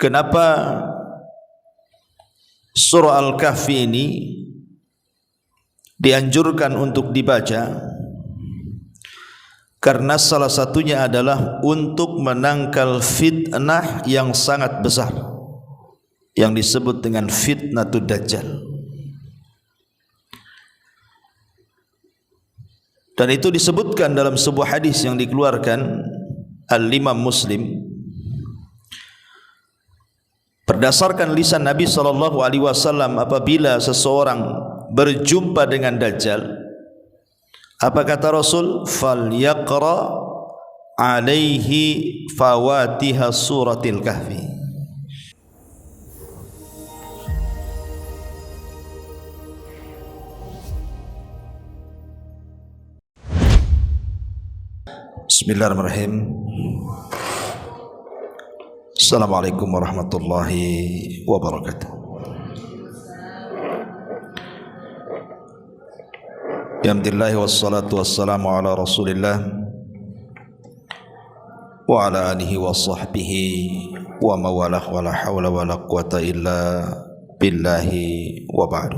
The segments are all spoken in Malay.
Kenapa surah Al-Kahfi ini dianjurkan untuk dibaca? Karena salah satunya adalah untuk menangkal fitnah yang sangat besar yang disebut dengan fitnatud dajjal. Dan itu disebutkan dalam sebuah hadis yang dikeluarkan Al-Imam Muslim berdasarkan lisan Nabi SAW. Apabila seseorang berjumpa dengan Dajjal, apa kata Rasul? Falyaqra alaihi fawatiha suratil kahfi. Bismillahirrahmanirrahim. Assalamualaikum warahmatullahi wabarakatuh. Alhamdulillah wassalatu wassalamu ala Rasulillah wa ala alihi wa sahbihi wa mawalah wa la hawla wa la quwata illa billahi wa ba'du.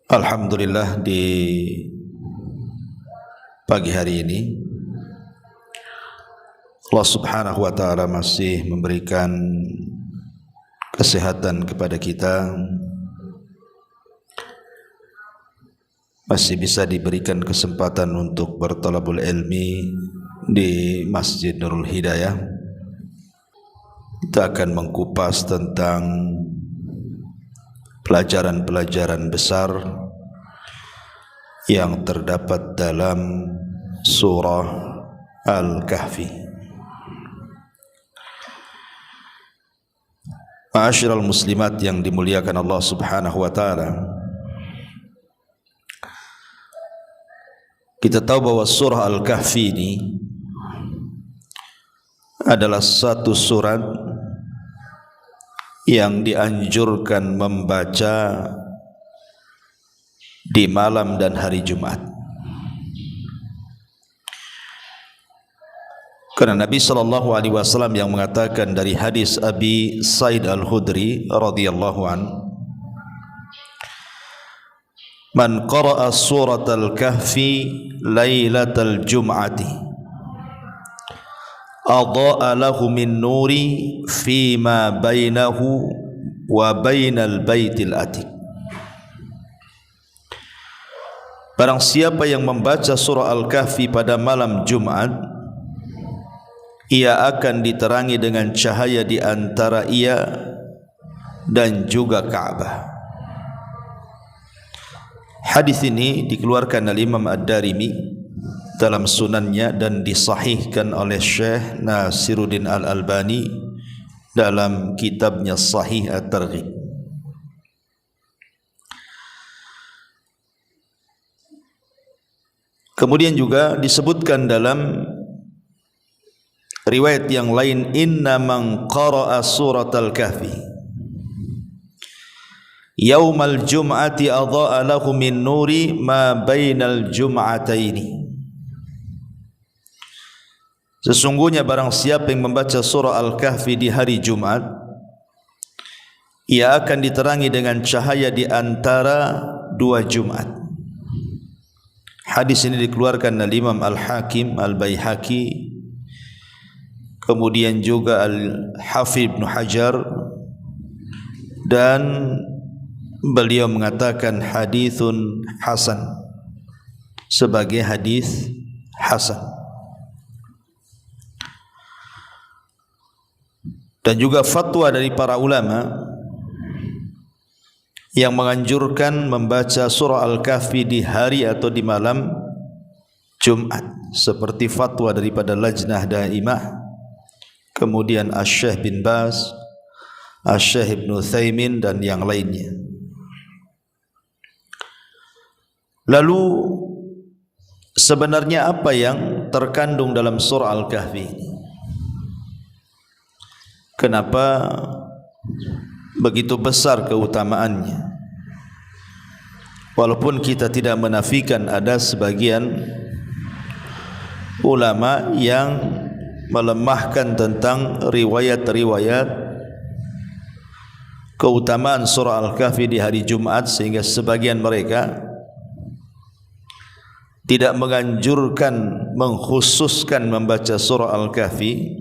Alhamdulillah, di pagi hari ini Allah Subhanahu wa ta'ala masih memberikan kesehatan kepada kita, masih bisa diberikan kesempatan untuk bertalabul ilmi di Masjid Nurul Hidayah. Kita akan mengupas tentang pelajaran-pelajaran besar yang terdapat dalam surah Al-Kahfi. Ma'asyiral muslimat yang dimuliakan Allah Subhanahu wa ta'ala, kita tahu bahwa surah Al-Kahfi ini adalah satu surat yang dianjurkan membaca di malam dan hari Jumat. Karena Nabi SAW yang mengatakan dari hadis Abi Sa'id Al-Khudri radhiyallahu anhu, man qara'a surat Al-Kahfi lailatal jum'ati adha'a lahu min nuri fima bainahu wa bainal baitil atiq. Barang siapa yang membaca surah Al-Kahfi pada malam Jumat, ia akan diterangi dengan cahaya di antara ia dan juga Ka'bah. Hadis ini dikeluarkan oleh Imam Ad-Darimi dalam sunannya dan disahihkan oleh Syekh Nasiruddin Al-Albani dalam kitabnya Sahih At-Targhib. Kemudian juga disebutkan dalam riwayat yang lain, inna man qara'a suratal kahfi yaumal jum'ati adha'a lahu min nuri ma bainal jum'ataini. Sesungguhnya barang siapa yang membaca surah Al-Kahfi di hari Jumat, ia akan diterangi dengan cahaya di antara dua Jumat. Hadis ini dikeluarkan oleh Imam Al-Hakim Al-Baihaqi, kemudian juga Al-Hafidh Ibn Hajar, dan beliau mengatakan hadithun hasan, sebagai hadis hasan. Dan juga fatwa dari para ulama yang menganjurkan membaca surah Al-Kahfi di hari atau di malam Jumat, seperti fatwa daripada Lajnah Daimah, kemudian Asy-Syaikh bin Baz, Asy-Syaikh Ibnu Utsaimin dan yang lainnya. Lalu sebenarnya apa yang terkandung dalam surah Al-Kahfi ini? Kenapa begitu besar keutamaannya? Walaupun kita tidak menafikan ada sebagian ulama yang melemahkan tentang riwayat-riwayat keutamaan surah Al-Kahfi di hari Jumat, sehingga sebagian mereka tidak menganjurkan, mengkhususkan membaca surah Al-Kahfi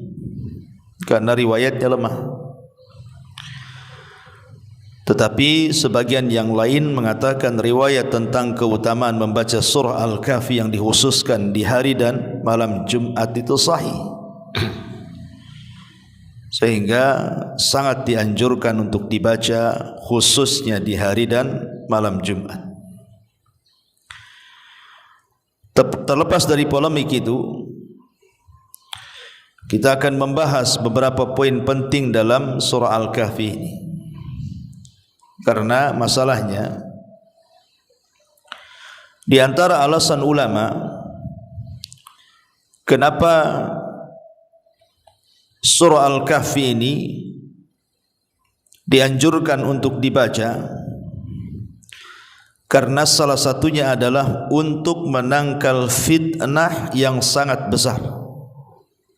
karena riwayatnya lemah. Tetapi sebagian yang lain mengatakan riwayat tentang keutamaan membaca surah Al-Kahfi yang dikhususkan di hari dan malam Jumat itu sahih, sehingga sangat dianjurkan untuk dibaca khususnya di hari dan malam Jumat. Terlepas dari polemik itu, kita akan membahas beberapa poin penting dalam surah Al-Kahfi ini. Karena masalahnya, di antara alasan ulama kenapa surah Al-Kahfi ini dianjurkan untuk dibaca, karena salah satunya adalah untuk menangkal fitnah yang sangat besar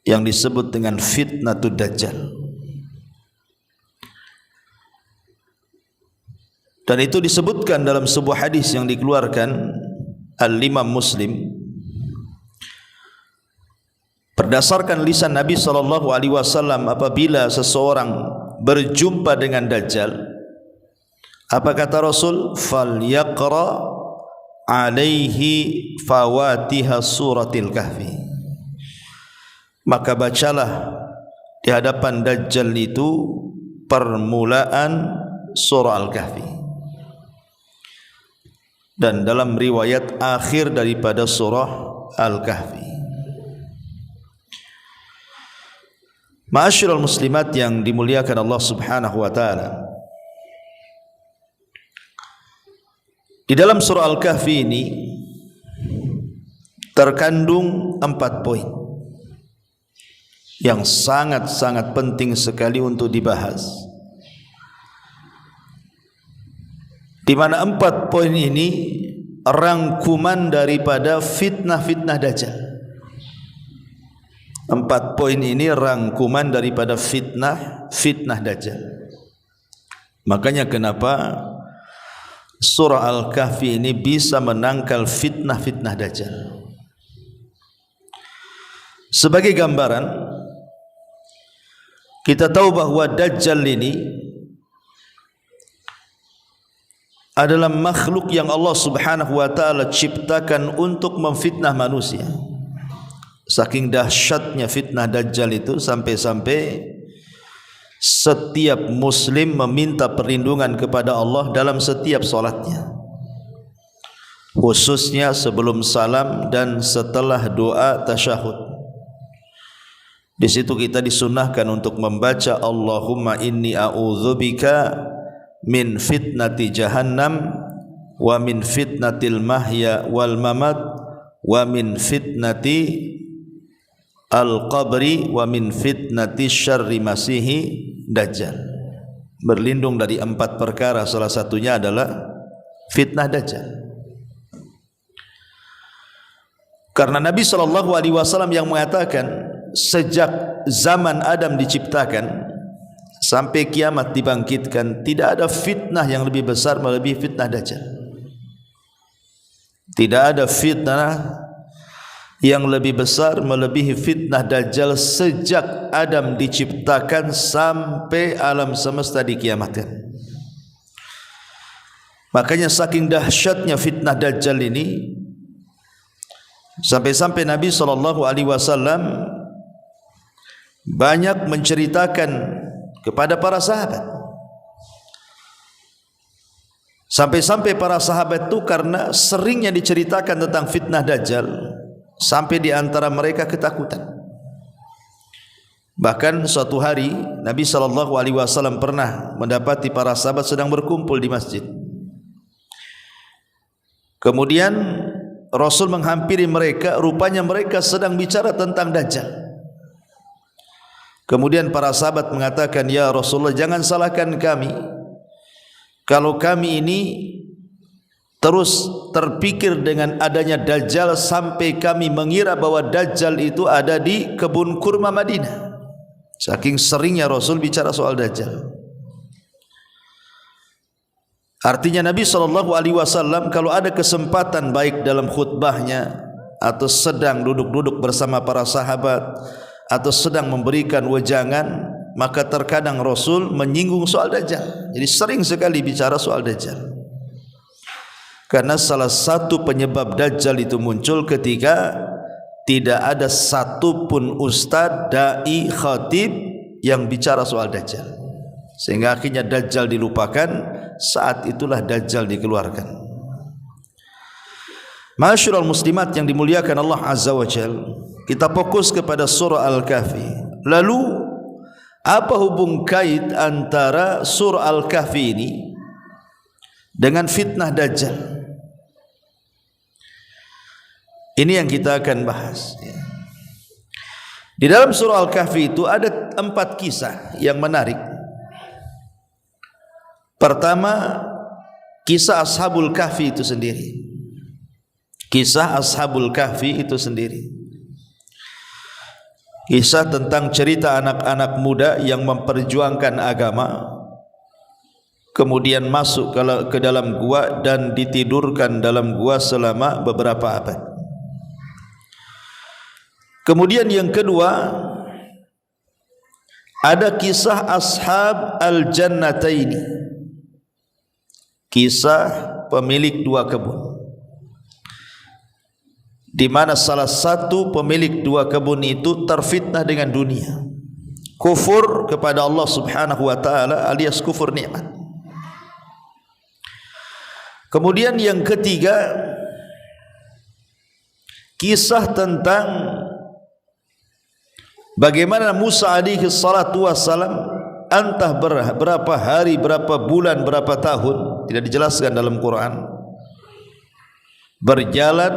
yang disebut dengan fitnatud dajjal. Dan itu disebutkan dalam sebuah hadis yang dikeluarkan Al-Imam Muslim berdasarkan lisan Nabi SAW. Apabila seseorang berjumpa dengan Dajjal, apa kata Rasul? Falyaqra alaihi fawatiha suratil kahfi. Maka bacalah di hadapan Dajjal itu permulaan surah Al-Kahfi, dan dalam riwayat akhir daripada surah Al-Kahfi. Ma'asyiral muslimat yang dimuliakan Allah Subhanahu wa taala, di dalam surah Al-Kahfi ini terkandung 4 poin yang sangat-sangat penting sekali untuk dibahas, di mana 4 poin ini rangkuman daripada fitnah-fitnah Dajjal. 4 poin ini rangkuman daripada fitnah Dajjal. Makanya kenapa surah Al-Kahfi ini bisa menangkal fitnah-fitnah Dajjal. Sebagai gambaran, kita tahu bahwa Dajjal ini adalah makhluk yang Allah Subhanahu wa taala ciptakan untuk memfitnah manusia. Saking dahsyatnya fitnah Dajjal itu, sampai-sampai setiap muslim meminta perlindungan kepada Allah dalam setiap solatnya, khususnya sebelum salam dan setelah doa tasyahud. Di situ kita disunnahkan untuk membaca Allahumma inni a'udzubika min fitnati jahannam wa min fitnatil mahya wal mamat wa min fitnati al-qabri wa min fitnati syarri masihi dajjal. Berlindung dari 4 perkara, salah satunya adalah fitnah Dajjal. Karena Nabi SAW yang mengatakan sejak zaman Adam diciptakan sampai kiamat dibangkitkan, tidak ada fitnah yang lebih besar melebihi fitnah Dajjal. Tidak ada fitnah yang lebih besar melebihi fitnah Dajjal sejak Adam diciptakan sampai alam semesta dikiamatkan. Makanya saking dahsyatnya fitnah Dajjal ini, sampai-sampai Nabi SAW banyak menceritakan kepada para sahabat. Sampai-sampai para sahabat itu karena seringnya diceritakan tentang fitnah Dajjal, sampai di antara mereka ketakutan. Bahkan suatu hari Nabi SAW pernah mendapati para sahabat sedang berkumpul di masjid. Kemudian Rasul menghampiri mereka, rupanya mereka sedang bicara tentang Dajjal. Kemudian para sahabat mengatakan, ya Rasulullah, jangan salahkan kami kalau kami ini terus terpikir dengan adanya Dajjal sampai kami mengira bahwa Dajjal itu ada di kebun kurma Madinah. Saking seringnya Rasul bicara soal Dajjal. Artinya Nabi SAW kalau ada kesempatan baik dalam khutbahnya atau sedang duduk-duduk bersama para sahabat atau sedang memberikan wejangan, maka terkadang Rasul menyinggung soal Dajjal. Jadi sering sekali bicara soal Dajjal. Karena salah satu penyebab Dajjal itu muncul ketika tidak ada satupun ustadz, dai, khatib yang bicara soal Dajjal. Sehingga akhirnya Dajjal dilupakan, saat itulah Dajjal dikeluarkan. Ma'asyiral muslimat yang dimuliakan Allah Azza wa Jalla, kita fokus kepada surah Al-Kahfi. Lalu apa hubung kait antara surah Al-Kahfi ini dengan fitnah Dajjal? Ini yang kita akan bahas. Di dalam surah Al-Kahfi itu ada 4 kisah yang menarik. Pertama, kisah Ashabul Kahfi itu sendiri. Kisah Ashabul Kahfi itu sendiri. Kisah tentang cerita anak-anak muda yang memperjuangkan agama, kemudian masuk ke dalam gua dan ditidurkan dalam gua selama beberapa abad. Kemudian yang kedua, ada kisah Ashab Al-Jannataini, kisah pemilik 2 kebun, di mana salah satu pemilik 2 kebun itu terfitnah dengan dunia, kufur kepada Allah Subhanahu wa taala alias kufur nikmat. Kemudian yang ketiga, kisah tentang bagaimana Musa alaihi salatu wassalam entah berapa hari, berapa bulan, berapa tahun, tidak dijelaskan dalam Quran, berjalan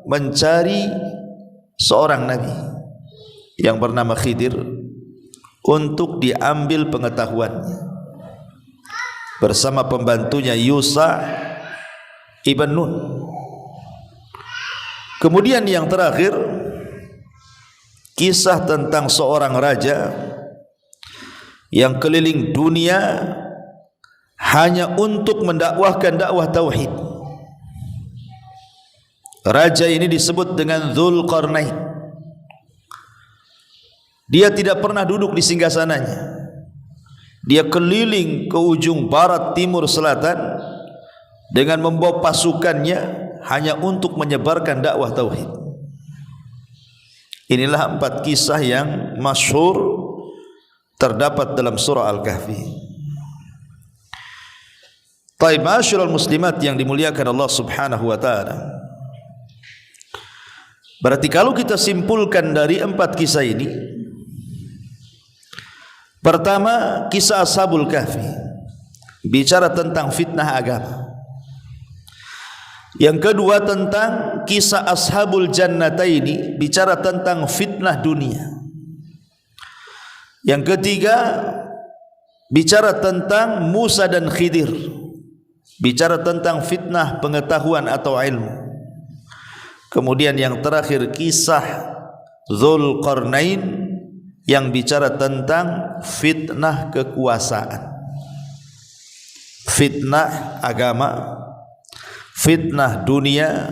mencari seorang nabi yang bernama Khidir untuk diambil pengetahuannya bersama pembantunya Yusha ibn Nun. Kemudian yang terakhir, kisah tentang seorang raja yang keliling dunia hanya untuk mendakwahkan dakwah tauhid. Raja ini disebut dengan Dzulqarnain. Dia tidak pernah duduk di singgasananya. Dia keliling ke ujung barat, timur, selatan dengan membawa pasukannya hanya untuk menyebarkan dakwah tauhid. Inilah 4 kisah yang masyhur terdapat dalam surah Al-Kahfi. Taib, ma'asyiral muslimat yang dimuliakan Allah Subhanahu wa taala. Berarti kalau kita simpulkan dari 4 kisah ini, pertama, kisah Ashabul Kahfi bicara tentang fitnah agama. Yang kedua, tentang kisah Ashabul Jannataini, bicara tentang fitnah dunia. Yang ketiga, bicara tentang Musa dan Khidir, bicara tentang fitnah pengetahuan atau ilmu. Kemudian yang terakhir, kisah Dzulqarnain yang bicara tentang fitnah kekuasaan, fitnah agama, fitnah dunia,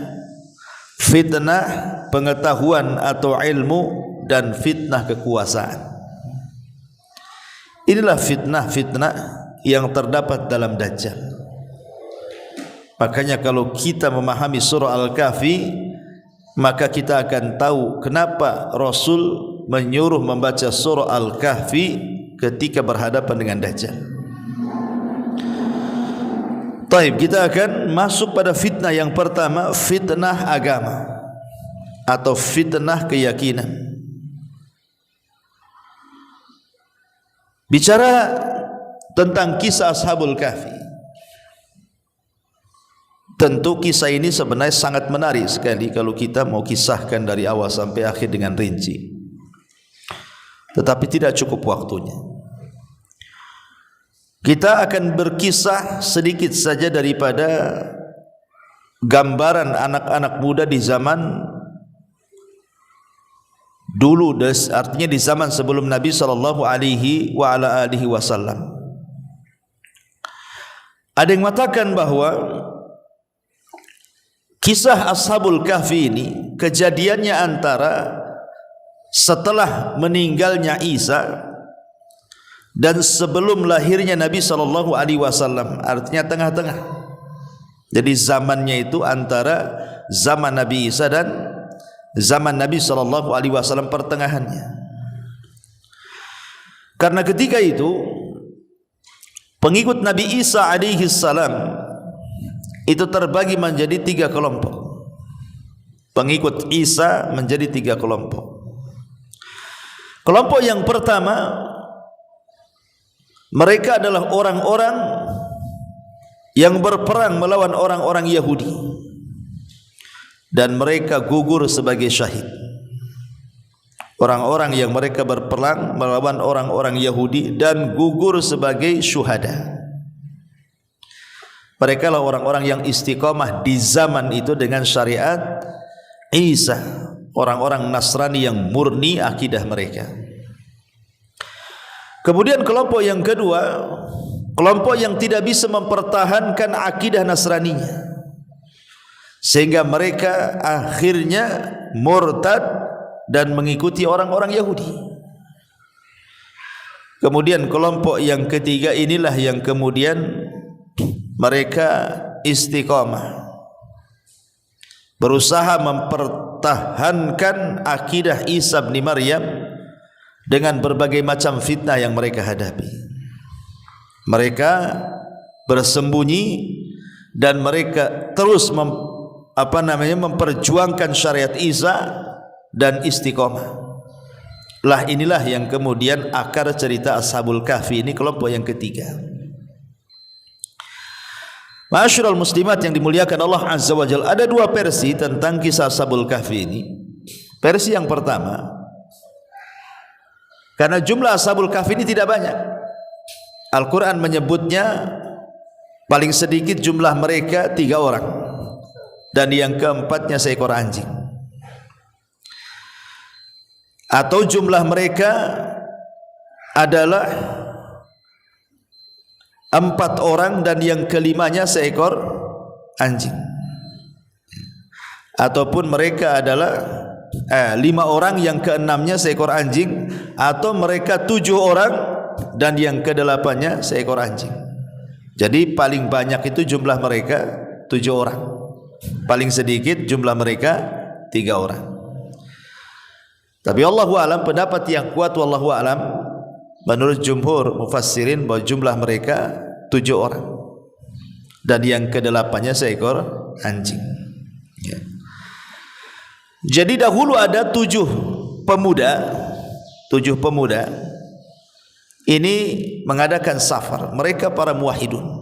fitnah pengetahuan atau ilmu, dan fitnah kekuasaan. Inilah fitnah-fitnah yang terdapat dalam Dajjal. Makanya kalau kita memahami surah Al-Kahfi, maka kita akan tahu kenapa Rasul menyuruh membaca surah Al-Kahfi ketika berhadapan dengan Dajjal. Taib, kita akan masuk pada fitnah yang pertama, fitnah agama atau fitnah keyakinan. Bicara tentang kisah Ashabul Kahfi, tentu kisah ini sebenarnya sangat menarik sekali kalau kita mau kisahkan dari awal sampai akhir dengan rinci, tetapi tidak cukup waktunya. Kita akan berkisah sedikit saja daripada gambaran anak-anak muda di zaman dulu, artinya di zaman sebelum Nabi sallallahu alaihi wasallam. Ada yang mengatakan bahwa kisah Ashabul Kahfi ini kejadiannya antara setelah meninggalnya Isa dan sebelum lahirnya Nabi sallallahu alaihi wasallam, artinya tengah-tengah. Jadi zamannya itu antara zaman Nabi Isa dan zaman Nabi sallallahu alaihi wasallam, pertengahannya. Karena ketika itu pengikut Nabi Isa alaihi salam itu terbagi menjadi 3 kelompok. Pengikut Isa menjadi 3 kelompok. Kelompok yang pertama, mereka adalah orang-orang yang berperang melawan orang-orang Yahudi dan mereka gugur sebagai syahid. Orang-orang yang mereka berperang melawan orang-orang Yahudi dan gugur sebagai syuhada. Mereka lah orang-orang yang istiqamah di zaman itu dengan syariat Isa, orang-orang Nasrani yang murni akidah mereka. Kemudian kelompok yang kedua, kelompok yang tidak bisa mempertahankan akidah Nasraninya, sehingga mereka akhirnya murtad dan mengikuti orang-orang Yahudi. Kemudian kelompok yang ketiga inilah yang kemudian mereka istiqamah, berusaha mempertahankan akidah Isa bin Maryam dengan berbagai macam fitnah yang mereka hadapi. Mereka bersembunyi dan mereka terus memperjuangkan syariat Isa dan istiqamah. Lah inilah yang kemudian akar cerita Ashabul Kahfi ini, kelompok yang ketiga. Ma'asyiral muslimat yang dimuliakan Allah Azza wa Jalla, ada 2 versi tentang kisah Ashabul Kahfi ini. Versi yang pertama, karena jumlah Ashabul Kahfi ini tidak banyak, Al-Quran menyebutnya paling sedikit jumlah mereka 3 orang, dan yang keempatnya seekor anjing. Atau jumlah mereka adalah 4 orang dan yang kelimanya seekor anjing. Ataupun mereka adalah 5 orang yang keenamnya seekor anjing, atau mereka 7 orang dan yang ke-8-nya seekor anjing. Jadi paling banyak itu jumlah mereka 7 orang, paling sedikit jumlah mereka 3 orang. Tapi Allahu a'lam, pendapat yang kuat wallahu a'lam menurut jumhur mufassirin bahwa jumlah mereka 7 orang dan yang ke-8-nya seekor anjing, ya. Jadi dahulu ada 7 pemuda ini mengadakan safar. Mereka para muwahhidun.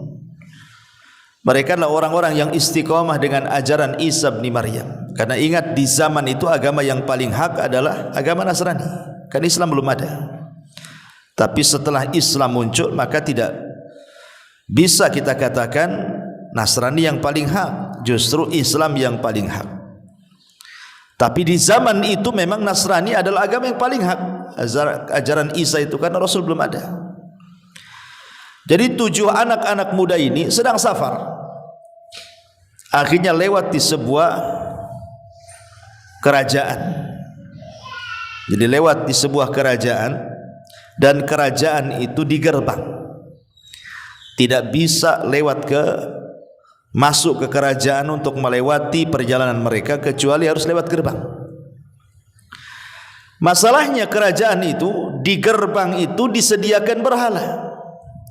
Mereka adalah orang-orang yang istiqamah dengan ajaran Isa bin Maryam. Karena ingat, di zaman itu agama yang paling hak adalah agama Nasrani. Kan Islam belum ada. Tapi setelah Islam muncul, maka tidak bisa kita katakan Nasrani yang paling hak, justru Islam yang paling hak. Tapi di zaman itu memang Nasrani adalah agama yang paling hak. Ajaran Isa itu karena Rasul belum ada. Jadi 7 anak-anak muda ini sedang safar. Akhirnya lewat di sebuah kerajaan. Jadi lewat di sebuah kerajaan, dan kerajaan itu digerbang. Tidak bisa masuk ke kerajaan untuk melewati perjalanan mereka kecuali harus lewat gerbang. Masalahnya kerajaan itu, di gerbang itu disediakan berhala.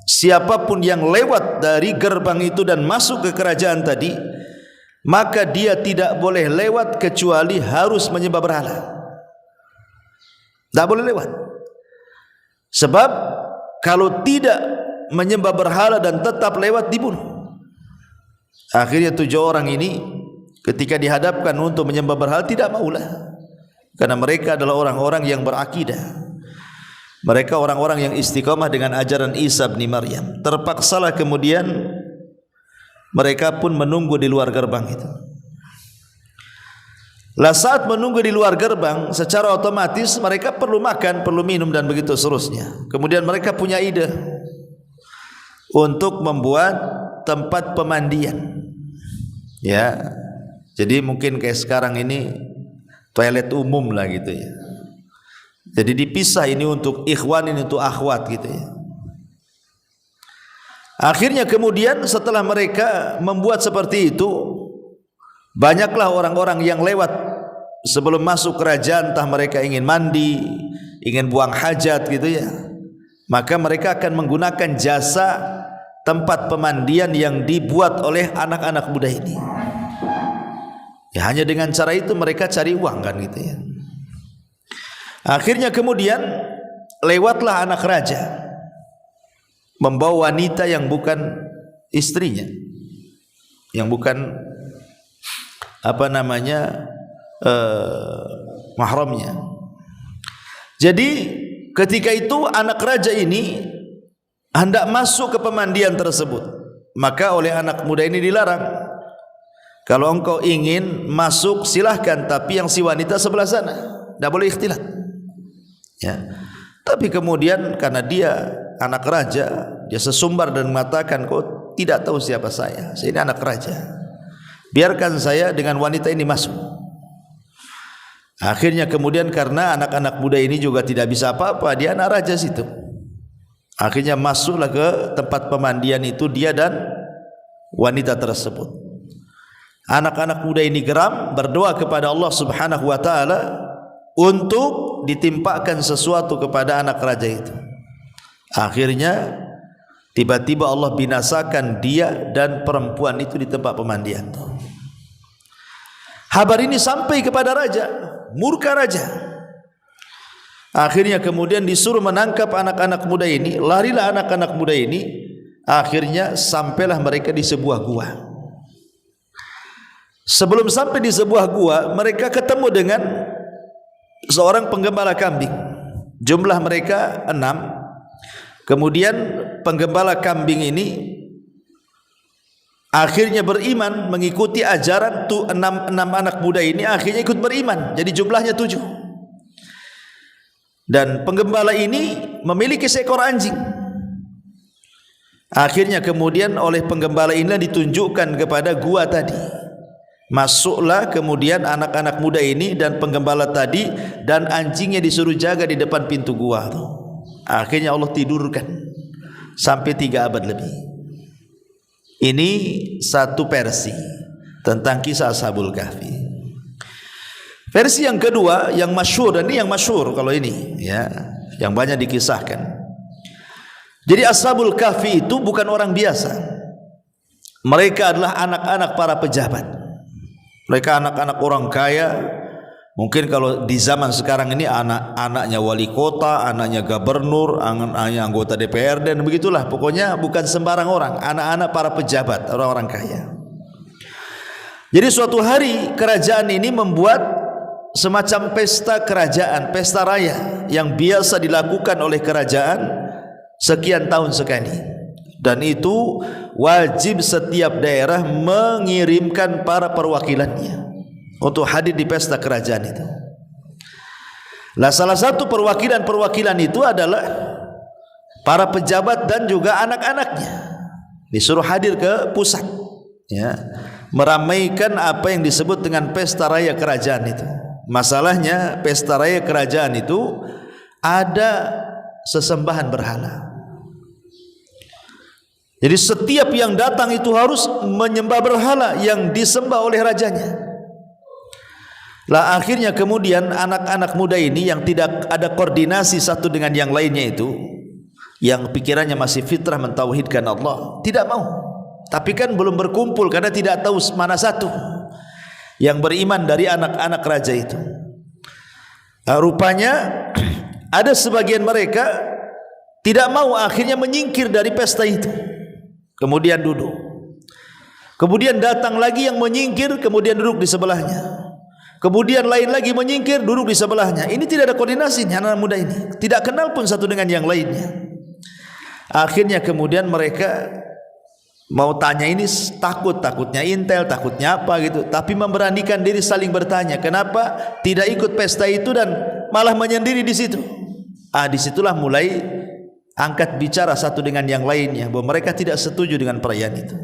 Siapapun yang lewat dari gerbang itu dan masuk ke kerajaan tadi, maka dia tidak boleh lewat kecuali harus menyembah berhala. Tidak boleh lewat. Sebab kalau tidak menyembah berhala dan tetap lewat, dibunuh. Akhirnya 7 orang ini ketika dihadapkan untuk menyembah berhala tidak maulah, karena mereka adalah orang-orang yang berakidah. Mereka orang-orang yang istiqamah dengan ajaran Isa bin Maryam. Terpaksalah kemudian mereka pun menunggu di luar gerbang itu. Lah saat menunggu di luar gerbang, secara otomatis mereka perlu makan, perlu minum dan begitu seterusnya. Kemudian mereka punya ide untuk membuat tempat pemandian. Ya. Jadi mungkin kayak sekarang ini toilet umum lah gitu ya. Jadi dipisah, ini untuk ikhwan, ini untuk akhwat gitu ya. Akhirnya kemudian setelah mereka membuat seperti itu, banyaklah orang-orang yang lewat sebelum masuk kerajaan, entah mereka ingin mandi, ingin buang hajat gitu ya. Maka mereka akan menggunakan jasa tempat pemandian yang dibuat oleh anak-anak muda ini. Ya, hanya dengan cara itu mereka cari uang kan gitu ya. Akhirnya kemudian lewatlah anak raja membawa wanita yang bukan istrinya, yang bukan mahramnya. Jadi ketika itu anak raja ini hendak masuk ke pemandian tersebut, maka oleh anak muda ini dilarang. Kalau engkau ingin masuk silahkan, tapi yang si wanita sebelah sana, tidak boleh ikhtilat. Ya. Tapi kemudian karena dia anak raja, dia sesumbar dan mengatakan, kau tidak tahu siapa saya ini anak raja, biarkan saya dengan wanita ini masuk. Akhirnya kemudian karena anak-anak muda ini juga tidak bisa apa-apa, dia anak raja situ. Akhirnya masuklah ke tempat pemandian itu dia dan wanita tersebut. Anak-anak muda ini geram, berdoa kepada Allah Subhanahu wa taala untuk ditimpakan sesuatu kepada anak raja itu. Akhirnya tiba-tiba Allah binasakan dia dan perempuan itu di tempat pemandian. Kabar ini sampai kepada raja, murka raja. Akhirnya kemudian disuruh menangkap anak-anak muda ini. Larilah anak-anak muda ini. Akhirnya sampailah mereka di sebuah gua. Sebelum sampai di sebuah gua, mereka ketemu dengan seorang penggembala kambing. Jumlah mereka 6. Kemudian penggembala kambing ini akhirnya beriman, mengikuti ajaran tuh 6 anak muda ini, akhirnya ikut beriman. Jadi jumlahnya 7. Dan penggembala ini memiliki seekor anjing. Akhirnya kemudian oleh penggembala inilah ditunjukkan kepada gua tadi. Masuklah kemudian anak-anak muda ini dan penggembala tadi, dan anjingnya disuruh jaga di depan pintu gua. Akhirnya Allah tidurkan sampai 3 abad lebih. Ini satu versi tentang kisah Ashabul Kahfi. Versi yang kedua yang masyhur, dan ini yang masyhur kalau ini ya, yang banyak dikisahkan. Jadi Ashabul Kahfi itu bukan orang biasa. Mereka adalah anak-anak para pejabat. Mereka anak-anak orang kaya. Mungkin kalau di zaman sekarang ini anak-anaknya wali kota, anaknya gubernur, anaknya anggota DPR, dan begitulah. Pokoknya bukan sembarang orang, anak-anak para pejabat, orang-orang kaya. Jadi suatu hari kerajaan ini membuat semacam pesta kerajaan, pesta raya yang biasa dilakukan oleh kerajaan sekian tahun sekali. Dan itu wajib setiap daerah mengirimkan para perwakilannya untuk hadir di pesta kerajaan itu. Nah, salah satu perwakilan itu adalah para pejabat dan juga anak-anaknya. Disuruh hadir ke pusat, ya, meramaikan apa yang disebut dengan pesta raya kerajaan itu. Masalahnya pesta raya kerajaan itu ada sesembahan berhala. Jadi setiap yang datang itu harus menyembah berhala yang disembah oleh rajanya. Lah akhirnya kemudian anak-anak muda ini yang tidak ada koordinasi satu dengan yang lainnya itu, yang pikirannya masih fitrah mentauhidkan Allah, tidak mau. Tapi kan belum berkumpul karena tidak tahu mana satu yang beriman dari anak-anak raja itu. Rupanya ada sebagian mereka tidak mau, akhirnya menyingkir dari pesta itu. Kemudian duduk. Kemudian datang lagi yang menyingkir, kemudian duduk di sebelahnya. Kemudian lain lagi menyingkir, duduk di sebelahnya. Ini tidak ada koordinasi anak muda ini. Tidak kenal pun satu dengan yang lainnya. Akhirnya kemudian mereka mau tanya ini takutnya intel, takutnya apa gitu, tapi memberanikan diri saling bertanya, kenapa tidak ikut pesta itu dan malah menyendiri di situ. Disitulah mulai angkat bicara satu dengan yang lainnya bahwa mereka tidak setuju dengan perayaan itu.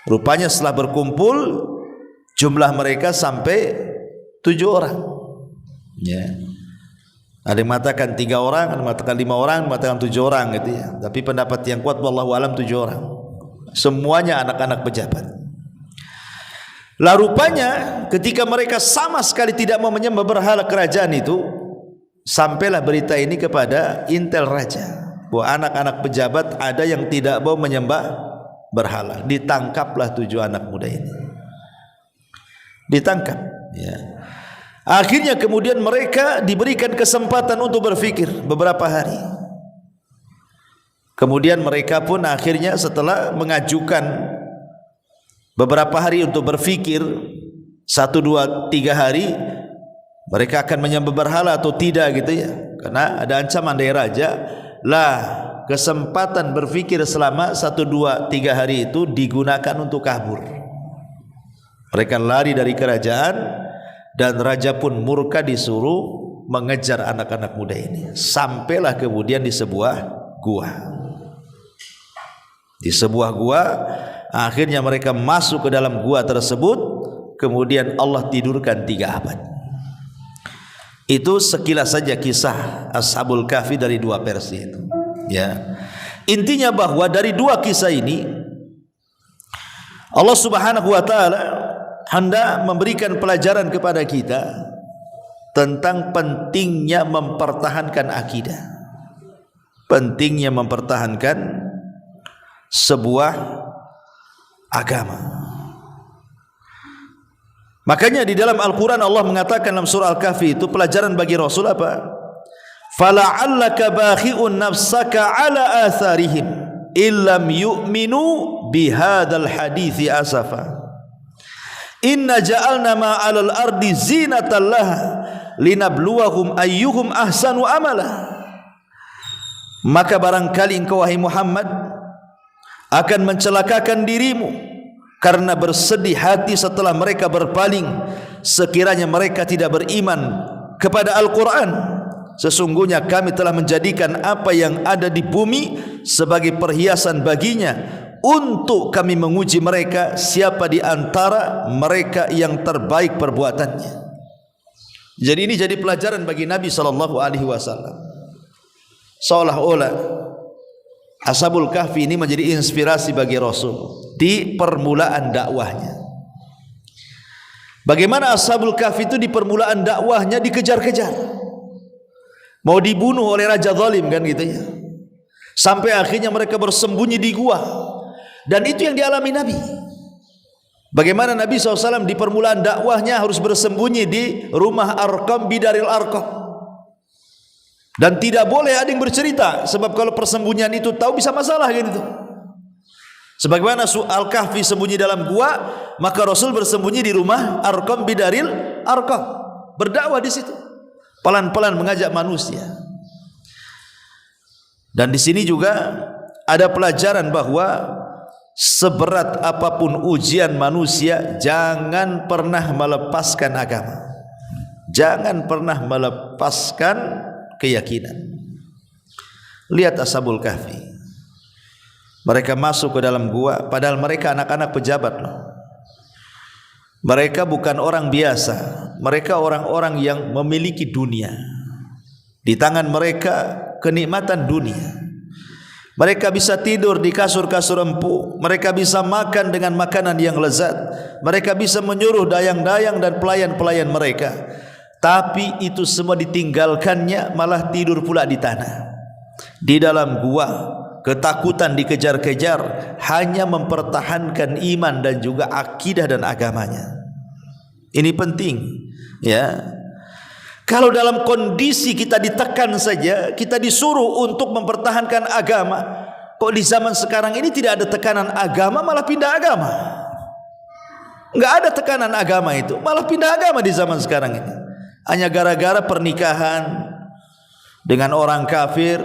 Rupanya setelah berkumpul jumlah mereka sampai 7 orang. Ya. Ada yang mengatakan 3 orang, ada yang mengatakan 5 orang, ada yang mengatakan 7 orang gitu ya. Tapi pendapat yang kuat wallahu alam 7 orang. Semuanya anak-anak pejabat. Lah rupanya ketika mereka sama sekali tidak mau menyembah berhala kerajaan itu, sampailah berita ini kepada intel raja bahwa anak-anak pejabat ada yang tidak mau menyembah berhala. Ditangkaplah 7 anak muda ini. Ditangkap ya. Akhirnya kemudian mereka diberikan kesempatan untuk berfikir beberapa hari. Kemudian mereka pun akhirnya setelah mengajukan beberapa hari untuk berfikir, 1, 2, 3 hari mereka akan menyembah berhala atau tidak gitu ya. Karena ada ancaman dari raja, lah kesempatan berfikir selama 1, 2, 3 hari itu digunakan untuk kabur. Mereka lari dari kerajaan dan raja pun murka, disuruh mengejar anak-anak muda ini. Sampailah kemudian di sebuah gua. Di sebuah gua, akhirnya mereka masuk ke dalam gua tersebut. Kemudian Allah tidurkan 3 abad. Itu sekilas saja kisah Ashabul Kahfi dari 2 versi itu. Ya, intinya bahwa dari 2 kisah ini Allah Subhanahu Wa Taala hendak memberikan pelajaran kepada kita tentang pentingnya mempertahankan akidah, pentingnya mempertahankan sebuah agama. Makanya di dalam Al-Quran Allah mengatakan dalam surah Al-Kahfi itu pelajaran bagi Rasul apa? Fala'allaka bakhi'un nafsaka ala atharihim illam yu'minu bihadal hadithi asafa inna ja'alna ma'alal ardi zinatan laha linabluwahum ayyuhum ahsanu amala. Maka barangkali engkau wahai Muhammad akan mencelakakan dirimu karena bersedih hati setelah mereka berpaling, sekiranya mereka tidak beriman kepada Al-Quran. Sesungguhnya kami telah menjadikan apa yang ada di bumi sebagai perhiasan baginya untuk kami menguji mereka siapa di antara mereka yang terbaik perbuatannya. Jadi ini jadi pelajaran bagi Nabi SAW. Seolah-olah Ashabul Kahfi ini menjadi inspirasi bagi Rasul di permulaan dakwahnya. Bagaimana Ashabul Kahfi itu di permulaan dakwahnya dikejar-kejar, mau dibunuh oleh raja zalim kan gitu ya. Sampai akhirnya mereka bersembunyi di gua. Dan itu yang dialami Nabi. Bagaimana Nabi SAW di permulaan dakwahnya harus bersembunyi di rumah Arqam bidaril Arqam. Dan tidak boleh ada yang bercerita, sebab kalau persembunyian itu tahu bisa masalah gitu. Sebagaimana Al-Kahfi sembunyi dalam gua, maka Rasul bersembunyi di rumah Arqam bidaril Arqam, berdakwah di situ, pelan-pelan mengajak manusia. Dan di sini juga ada pelajaran bahwa seberat apapun ujian manusia, jangan pernah melepaskan agama, jangan pernah melepaskan keyakinan. Lihat Ashabul Kahfi, mereka masuk ke dalam gua, padahal mereka anak-anak pejabat loh. Mereka bukan orang biasa, mereka orang-orang yang memiliki dunia. Di tangan mereka kenikmatan dunia. Mereka bisa tidur di kasur-kasur empuk, mereka bisa makan dengan makanan yang lezat, mereka bisa menyuruh dayang-dayang dan pelayan-pelayan mereka. Tapi itu semua ditinggalkannya, malah tidur pula di tanah, di dalam gua, ketakutan dikejar-kejar, hanya mempertahankan iman dan juga akidah dan agamanya. Ini penting ya. Kalau dalam kondisi kita ditekan saja, kita disuruh untuk mempertahankan agama, kok di zaman sekarang ini tidak ada tekanan agama, malah pindah agama. Enggak ada tekanan agama itu, malah pindah agama di zaman sekarang ini. Hanya gara-gara pernikahan dengan orang kafir,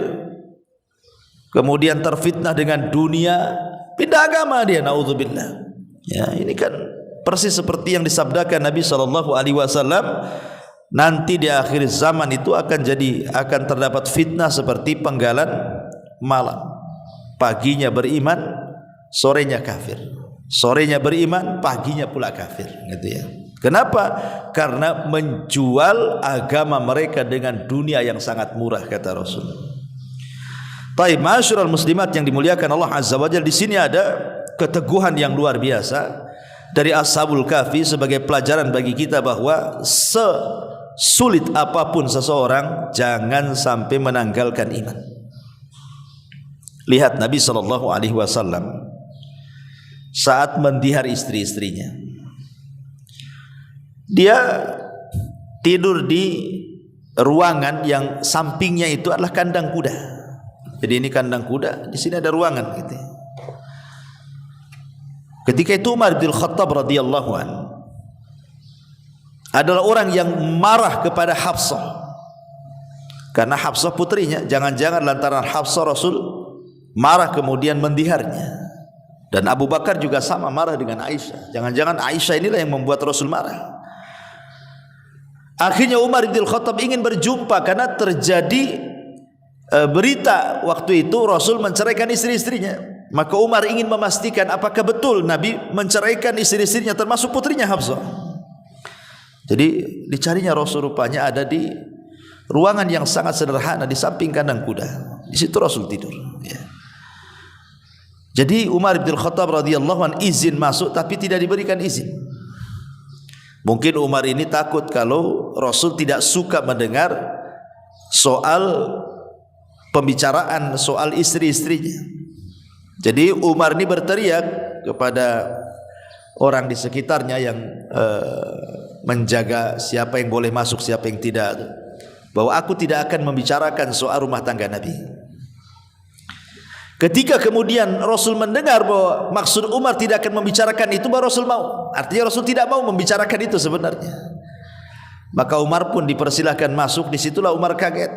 kemudian terfitnah dengan dunia, pindah agama dia, naudzubillah. Ya, ini kan persis seperti yang disabdakan Nabi SAW, nanti di akhir zaman itu akan terdapat fitnah seperti penggalan malam. Paginya beriman, sorenya kafir. Sorenya beriman, paginya pula kafir, gitu ya. Kenapa? Karena menjual agama mereka dengan dunia yang sangat murah, kata Rasul. Taib, ma'asyiral muslimat yang dimuliakan Allah Azza wa Jalla, di sini ada keteguhan yang luar biasa dari Ashabul Kahfi sebagai pelajaran bagi kita bahwa sesulit apapun seseorang jangan sampai menanggalkan iman. Lihat Nabi SAW saat mendihar istri-istrinya, dia tidur di ruangan yang sampingnya itu adalah kandang kuda. Jadi ini kandang kuda, di sini ada ruangan gitu. Ketika itu Umar bin Khattab radhiyallahu anhu adalah orang yang marah kepada Hafsah, karena Hafsah putrinya. Jangan-jangan lantaran Hafsah Rasul marah kemudian mendiharnya. Dan Abu Bakar juga sama marah dengan Aisyah. Jangan-jangan Aisyah inilah yang membuat Rasul marah. Akhirnya Umar bin Khattab ingin berjumpa karena terjadi berita waktu itu Rasul menceraikan istri-istrinya. Maka Umar ingin memastikan apakah betul Nabi menceraikan istri-istrinya termasuk putrinya Hafsah. Jadi dicarinya Rasul, rupanya ada di ruangan yang sangat sederhana di samping kandang kuda. Di situ Rasul tidur, ya. Jadi Umar bin Khattab radhiyallahu anhu izin masuk tapi tidak diberikan izin. Mungkin Umar ini takut kalau Rasul tidak suka mendengar soal pembicaraan soal istri-istrinya. Jadi Umar ini berteriak kepada orang di sekitarnya yang menjaga siapa yang boleh masuk, siapa yang tidak, bahwa aku tidak akan membicarakan soal rumah tangga Nabi. Ketika kemudian Rasul mendengar bahwa maksud Umar tidak akan membicarakan itu, baru Rasul mau. Artinya Rasul tidak mau membicarakan itu sebenarnya. Maka Umar pun dipersilahkan masuk. Disitulah Umar kaget.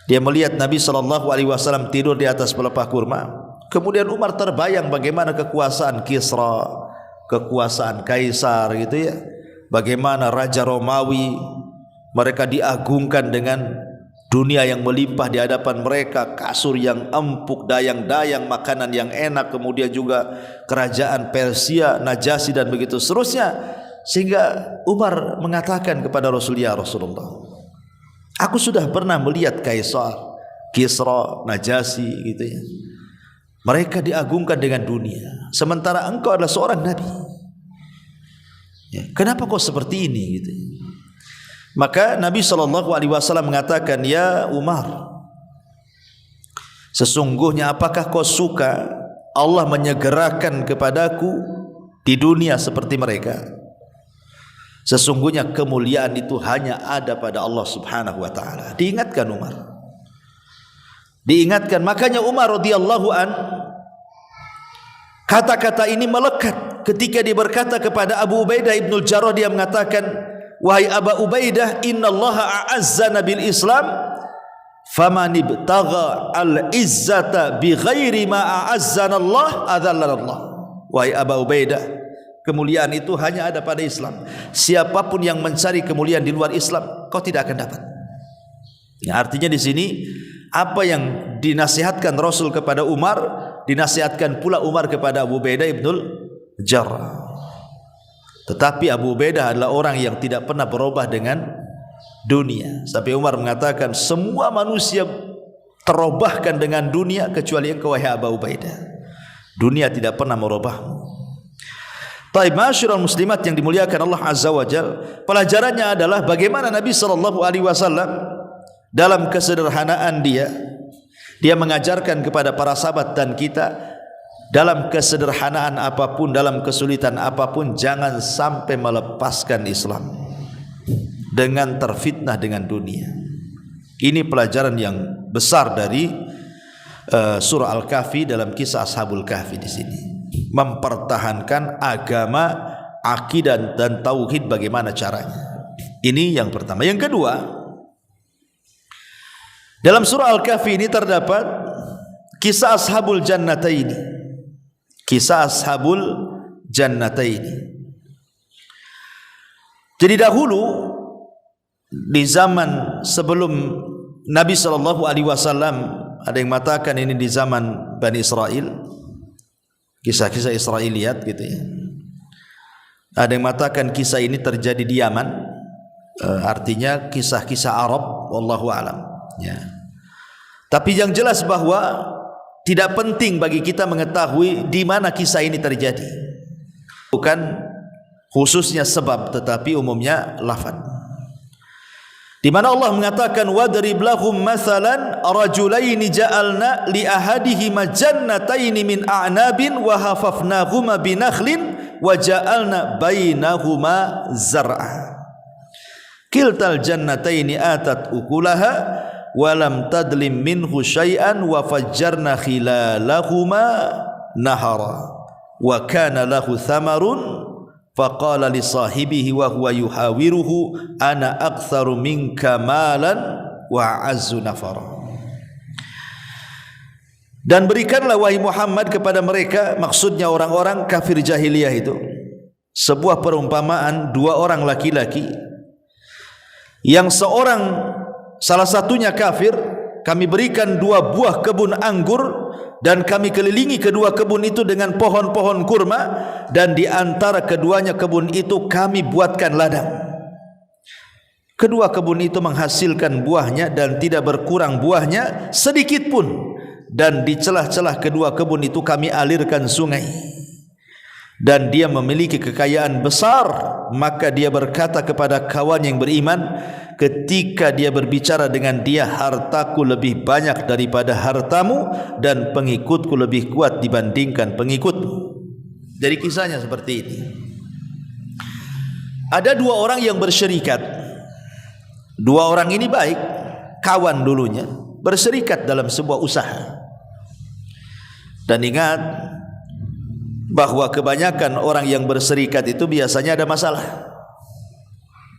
Dia melihat Nabi SAW tidur di atas pelepah kurma. Kemudian Umar terbayang bagaimana kekuasaan Kisra, kekuasaan Kaisar, gitu ya. Bagaimana Raja Romawi, mereka diagungkan dengan dunia yang melimpah di hadapan mereka, kasur yang empuk, dayang-dayang, makanan yang enak, kemudian juga kerajaan Persia, Najasyi dan begitu seterusnya. Sehingga Umar mengatakan kepada Rasul, ya Rasulullah, aku sudah pernah melihat Kaisar, Kisra, Najasyi, gitu ya. Mereka diagungkan dengan dunia, sementara engkau adalah seorang Nabi. Ya, kenapa kau seperti ini, gitu ya. Maka Nabi SAW mengatakan, ya Umar, sesungguhnya apakah kau suka Allah menyegerakan kepadaku di dunia seperti mereka? Sesungguhnya kemuliaan itu hanya ada pada Allah Subhanahu wa ta'ala. Diingatkan Umar, diingatkan. Makanya Umar radhiyallahu an, kata-kata ini melekat ketika dia berkata kepada Abu Ubaidah ibnul Jarrah. Dia mengatakan, wahai Aba Ubaidah, innallaha a'azzana bil Islam, faman ibtagha al-izzata bighairi ma a'azzana Allah adzallana Allah. Wahai Aba Ubaidah, kemuliaan itu hanya ada pada Islam. Siapapun yang mencari kemuliaan di luar Islam, kau tidak akan dapat. Ya, artinya di sini apa yang dinasihatkan Rasul kepada Umar, dinasihatkan pula Umar kepada Abu Ubaidah ibnul Jarrah. Tetapi Abu Ubaidah adalah orang yang tidak pernah berubah dengan dunia. Sampai Umar mengatakan, semua manusia terubahkan dengan dunia kecuali engkau, wahai Abu Ubaidah. Dunia tidak pernah merubahmu. Taib, ma'asyiral muslimat yang dimuliakan Allah Azza wa Jalla, pelajarannya adalah bagaimana Nabi SAW dalam kesederhanaan dia mengajarkan kepada para sahabat dan kita, dalam kesederhanaan apapun, dalam kesulitan apapun, jangan sampai melepaskan Islam dengan terfitnah dengan dunia. Ini pelajaran yang besar dari surah Al-Kahfi dalam kisah Ashabul Kahfi di sini. Mempertahankan agama, akidah dan tauhid bagaimana caranya. Ini yang pertama. Yang kedua, dalam surah Al-Kahfi ini terdapat kisah Ashabul Jannataini. Kisah Ashabul Jannataini. Jadi dahulu di zaman sebelum Nabi SAW, ada yang mengatakan ini di zaman Bani Israel, kisah-kisah Israiliyat gitu ya. Ada yang mengatakan kisah ini terjadi di Yaman, artinya kisah-kisah Arab, wallahu alam ya. Tapi yang jelas bahwa tidak penting bagi kita mengetahui di mana kisah ini terjadi, bukan khususnya sebab tetapi umumnya lafaz. Di mana Allah mengatakan wadrib lahum mathalan rajulaini ja'alna li ahadihima jannataini min a'nabin wa hafafnahuma binakhlin wa ja'alna bainahuma zar'a kiltal jannataini atat ukulaha wa lam tadlim minhu syai'an wa fajjarna khilalahuma nahara wa kana lahu thamarun faqala li sahibihi wa huwa yuhawiruhu ana aktsaru minka malan wa azzu nafara. Dan berikanlah wahai Muhammad kepada mereka, maksudnya orang-orang kafir jahiliyah itu, sebuah perumpamaan dua orang laki-laki yang salah satunya kafir. Kami berikan dua buah kebun anggur dan kami kelilingi kedua kebun itu dengan pohon-pohon kurma, dan di antara keduanya kebun itu kami buatkan ladang. Kedua kebun itu menghasilkan buahnya dan tidak berkurang buahnya sedikit pun, dan di celah-celah kedua kebun itu kami alirkan sungai. Dan dia memiliki kekayaan besar, maka dia berkata kepada kawan yang beriman ketika dia berbicara dengan dia, hartaku lebih banyak daripada hartamu dan pengikutku lebih kuat dibandingkan pengikutmu. Jadi kisahnya seperti ini. Ada dua orang yang bersyarikat. Dua orang ini baik, kawan dulunya, bersyarikat dalam sebuah usaha. Dan ingat bahwa kebanyakan orang yang berserikat itu biasanya ada masalah.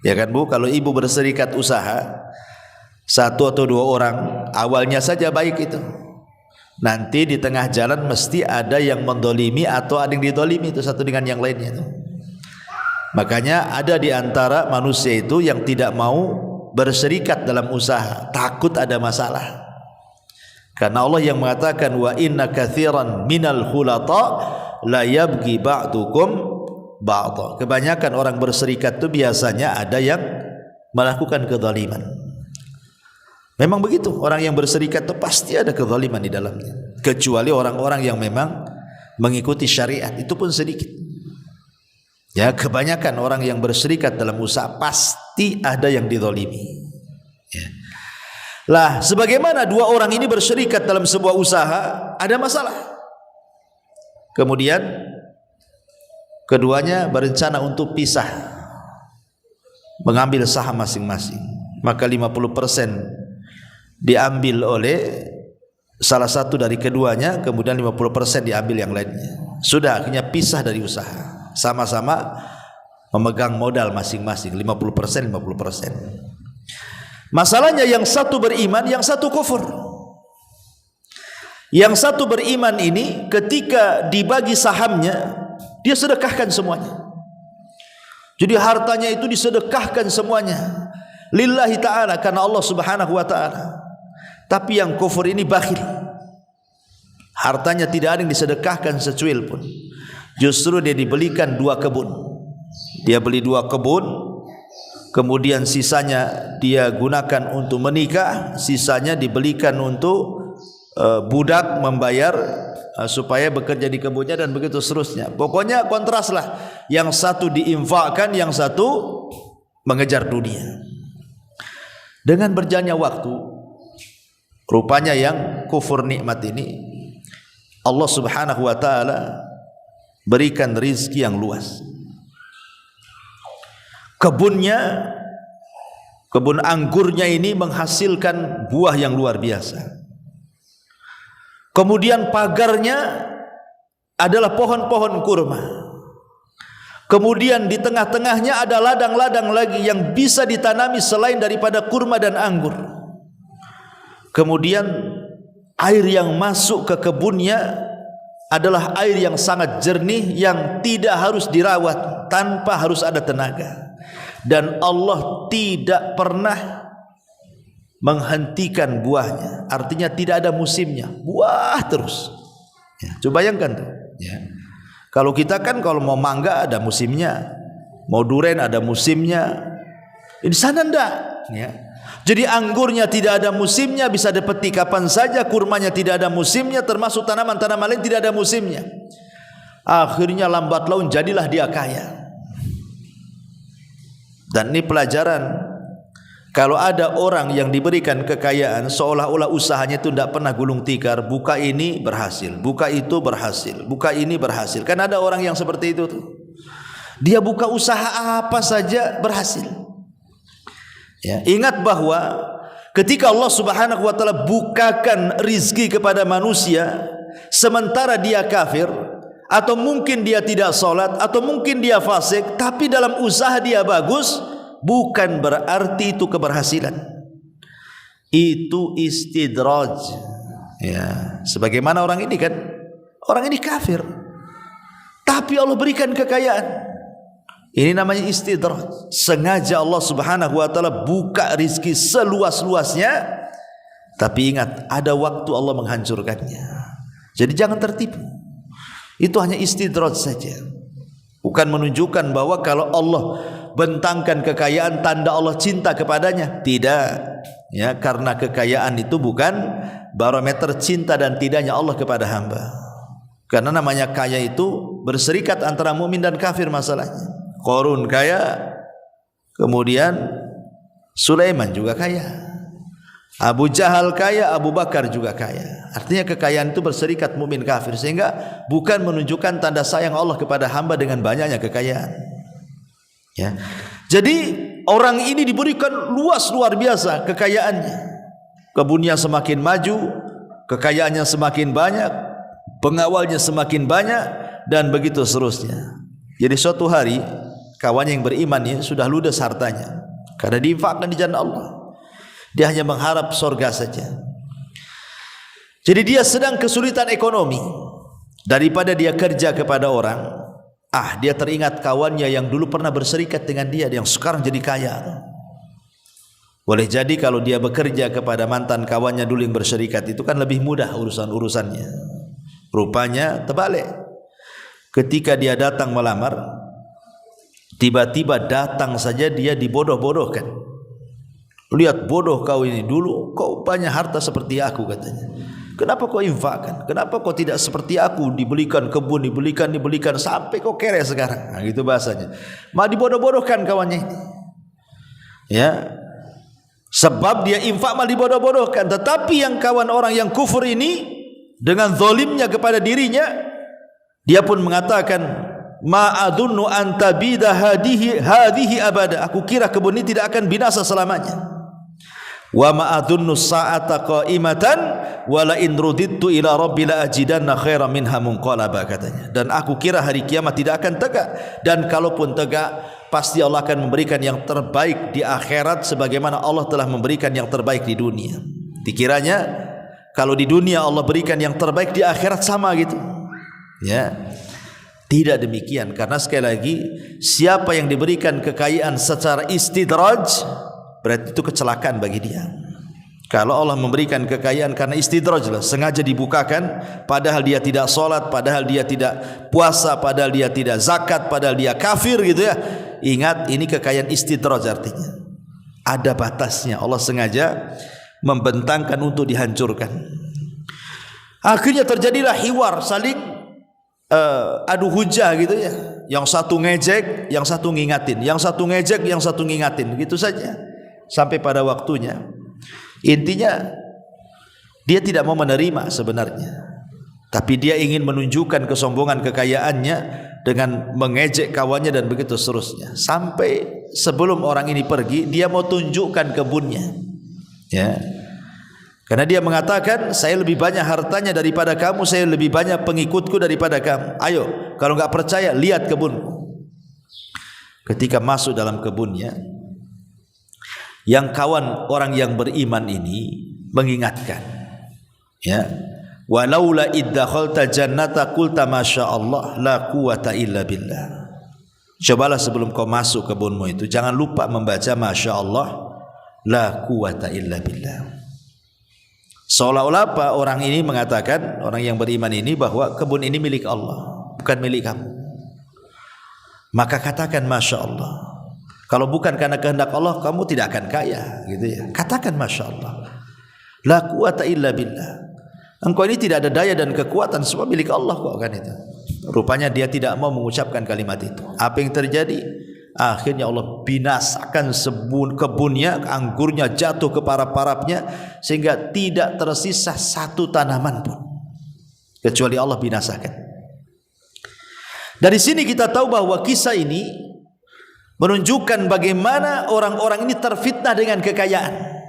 Ya kan Bu, kalau ibu berserikat usaha, satu atau dua orang, awalnya saja baik itu, nanti di tengah jalan mesti ada yang mendolimi atau ada yang didolimi itu satu dengan yang lainnya itu. Makanya ada di antara manusia itu yang tidak mau berserikat dalam usaha, takut ada masalah. Karena Allah yang mengatakan wa inna katsiran minal khulata la yabghi ba'dukum ba'dha. Kebanyakan orang berserikat itu biasanya ada yang melakukan kezaliman. Memang begitu, orang yang berserikat itu pasti ada kezaliman di dalamnya. Kecuali orang-orang yang memang mengikuti syariat, itu pun sedikit. Ya, kebanyakan orang yang berserikat dalam usaha pasti ada yang dizalimi. Ya. Lah, sebagaimana dua orang ini berserikat dalam sebuah usaha, ada masalah. Kemudian keduanya berencana untuk pisah, mengambil saham masing-masing. Maka 50% diambil oleh salah satu dari keduanya, kemudian 50% diambil yang lainnya. Sudah akhirnya pisah dari usaha. Sama-sama memegang modal masing-masing 50%. Masalahnya yang satu beriman, yang satu kufur. Yang satu beriman ini ketika dibagi sahamnya, dia sedekahkan semuanya. Jadi hartanya itu disedekahkan semuanya lillahi ta'ala, karena Allah subhanahu wa ta'ala. Tapi yang kufur ini bakhil, hartanya tidak ada yang disedekahkan secuil pun. Justru dia dibelikan dua kebun. Dia beli dua kebun, kemudian sisanya dia gunakan untuk menikah, sisanya dibelikan untuk budak membayar supaya bekerja di kebunnya, dan begitu seterusnya. Pokoknya kontras lah, yang satu diinfakkan, yang satu mengejar dunia. Dengan berjalannya waktu, rupanya yang kufur nikmat ini Allah subhanahu wa ta'ala berikan rizki yang luas. Kebunnya, kebun anggurnya ini menghasilkan buah yang luar biasa. Kemudian pagarnya adalah pohon-pohon kurma. Kemudian di tengah-tengahnya ada ladang-ladang lagi yang bisa ditanami selain daripada kurma dan anggur. Kemudian air yang masuk ke kebunnya adalah air yang sangat jernih yang tidak harus dirawat, tanpa harus ada tenaga. Dan Allah tidak pernah menghentikan buahnya, artinya tidak ada musimnya, buah terus. Ya, coba bayangkan tuh. Ya. Kalau kita kan kalau mau mangga ada musimnya, mau duren ada musimnya. Di sana enggak. Ya. Jadi anggurnya tidak ada musimnya, bisa dipetik kapan saja. Kurmanya tidak ada musimnya, termasuk tanaman-tanaman lain tidak ada musimnya. Akhirnya lambat laun jadilah dia kaya. Dan ini pelajaran. Kalau ada orang yang diberikan kekayaan, seolah-olah usahanya itu tidak pernah gulung tikar. Buka ini berhasil, buka itu berhasil, buka ini berhasil. Kan ada orang yang seperti itu tuh. Dia buka usaha apa saja berhasil. Ya, ingat bahwa ketika Allah Subhanahu wa taala bukakan rizki kepada manusia, sementara dia kafir, atau mungkin dia tidak salat, atau mungkin dia fasik, tapi dalam usaha dia bagus, bukan berarti itu keberhasilan. Itu istidraj. Ya, sebagaimana orang ini kan, orang ini kafir, tapi Allah berikan kekayaan. Ini namanya istidraj. Sengaja Allah Subhanahu wa taala buka rizki seluas-luasnya, tapi ingat ada waktu Allah menghancurkannya. Jadi jangan tertipu. Itu hanya istidraj saja. Bukan menunjukkan bahwa kalau Allah bentangkan kekayaan tanda Allah cinta kepadanya. Tidak. Ya, karena kekayaan itu bukan barometer cinta dan tidaknya Allah kepada hamba. Karena namanya kaya itu berserikat antara mukmin dan kafir masalahnya. Qarun kaya, kemudian Sulaiman juga kaya, Abu Jahal kaya, Abu Bakar juga kaya. Artinya kekayaan itu berserikat mukmin kafir, sehingga bukan menunjukkan tanda sayang Allah kepada hamba dengan banyaknya kekayaan. Ya. Jadi orang ini diberikan luas luar biasa kekayaannya. Kebunnya semakin maju, kekayaannya semakin banyak, pengawalnya semakin banyak, dan begitu seterusnya. Jadi suatu hari kawannya yang beriman ya, sudah ludes hartanya karena diinfakkan di jalan Allah. Dia hanya mengharap surga saja. Jadi dia sedang kesulitan ekonomi. Daripada dia kerja kepada orang, dia teringat kawannya yang dulu pernah berserikat dengan dia, yang sekarang jadi kaya. Boleh jadi kalau dia bekerja kepada mantan kawannya dulu yang berserikat, itu kan lebih mudah urusan-urusannya. Rupanya terbalik. Ketika dia datang melamar, tiba-tiba datang saja dia dibodoh-bodohkan. Lihat bodoh kau ini, dulu kau banyak harta seperti aku katanya. Kenapa kau infakkan? Kenapa kau tidak seperti aku, dibelikan kebun, dibelikan sampai kau kere sekarang? Nah, gitu bahasanya. Malah dibodoh-bodohkan kawannya ini. Ya. Sebab dia infak malah dibodoh-bodohkan. Tetapi yang kawan orang yang kufur ini, dengan zalimnya kepada dirinya, dia pun mengatakan, ma'adunnu antabida hadihi abada. Aku kira kebun ini tidak akan binasa selamanya. Wa ma'adunnu sa'ata qa'imatan wa la in rudidtu ila rabbi la ajidanna khairan minha munqalaba, katanya. Dan aku kira hari kiamat tidak akan tegak, dan kalaupun tegak pasti Allah akan memberikan yang terbaik di akhirat sebagaimana Allah telah memberikan yang terbaik di dunia. Dikiranya kalau di dunia Allah berikan yang terbaik, di akhirat sama gitu. Ya. Tidak demikian, karena sekali lagi siapa yang diberikan kekayaan secara istidraj, berarti itu kecelakaan bagi dia. Kalau Allah memberikan kekayaan karena istidraj lah, sengaja dibukakan, padahal dia tidak sholat, padahal dia tidak puasa, padahal dia tidak zakat, padahal dia kafir gitu ya. Ingat, ini kekayaan istidraj, artinya ada batasnya. Allah sengaja membentangkan untuk dihancurkan. Akhirnya terjadilah hiwar, saling adu hujah gitu ya. Yang satu ngejek, yang satu ngingatin, yang satu ngejek, yang satu ngingatin, gitu saja sampai pada waktunya. Intinya dia tidak mau menerima sebenarnya, tapi dia ingin menunjukkan kesombongan kekayaannya dengan mengejek kawannya dan begitu seterusnya. Sampai sebelum orang ini pergi, dia mau tunjukkan kebunnya. Ya. Karena dia mengatakan, saya lebih banyak hartanya daripada kamu, saya lebih banyak pengikutku daripada kamu. Ayo, kalau enggak percaya, lihat kebunku. Ketika masuk dalam kebunnya, yang kawan orang yang beriman ini mengingatkan, ya, walaula iddakhalta jannata qulta masyaallah la quwata illa billah. Cobalah sebelum kau masuk kebunmu itu jangan lupa membaca masyaallah la quwata illa billah. Seolah-olah apa orang ini mengatakan, orang yang beriman ini, bahwa kebun ini milik Allah, bukan milik kamu. Maka katakan Masya Allah. Kalau bukan karena kehendak Allah, kamu tidak akan kaya, gitu ya. Katakan Masya Allah. La quwata illa billah. Engkau ini tidak ada daya dan kekuatan, semua milik Allah kok kan itu. Rupanya dia tidak mau mengucapkan kalimat itu. Apa yang terjadi? Akhirnya Allah binasakan kebunnya, anggurnya jatuh ke parap-parapnya, sehingga tidak tersisa satu tanaman pun, kecuali Allah binasakan. Dari sini kita tahu bahwa kisah ini menunjukkan bagaimana orang-orang ini terfitnah dengan kekayaan.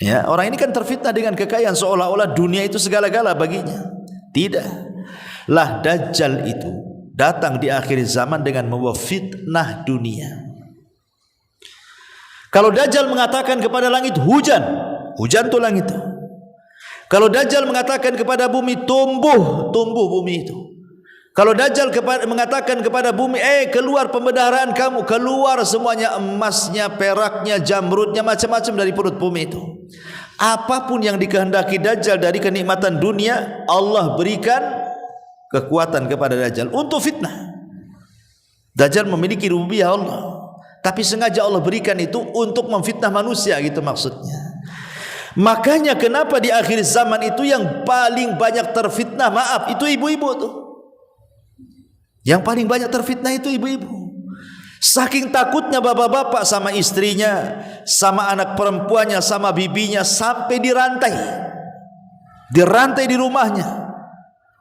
Ya, orang ini kan terfitnah dengan kekayaan, seolah-olah dunia itu segala-gala baginya. Tidak. Lah Dajjal itu datang di akhir zaman dengan membawa fitnah dunia. Kalau Dajjal mengatakan kepada langit hujan, hujan itu langit. Kalau Dajjal mengatakan kepada bumi tumbuh, tumbuh bumi itu. Kalau Dajjal mengatakan kepada bumi, keluar pembendaharaan kamu, keluar semuanya, emasnya, peraknya, jamrudnya, macam-macam dari perut bumi itu. Apapun yang dikehendaki Dajjal dari kenikmatan dunia, Allah berikan kekuatan kepada Dajjal untuk fitnah. Dajjal memiliki rububiyah Allah, tapi sengaja Allah berikan itu untuk memfitnah manusia, gitu maksudnya. Makanya kenapa di akhir zaman itu yang paling banyak terfitnah, maaf, itu ibu-ibu tuh. Yang paling banyak terfitnah itu ibu-ibu. Saking takutnya bapak-bapak sama istrinya, sama anak perempuannya, sama bibinya, sampai dirantai. Dirantai di rumahnya,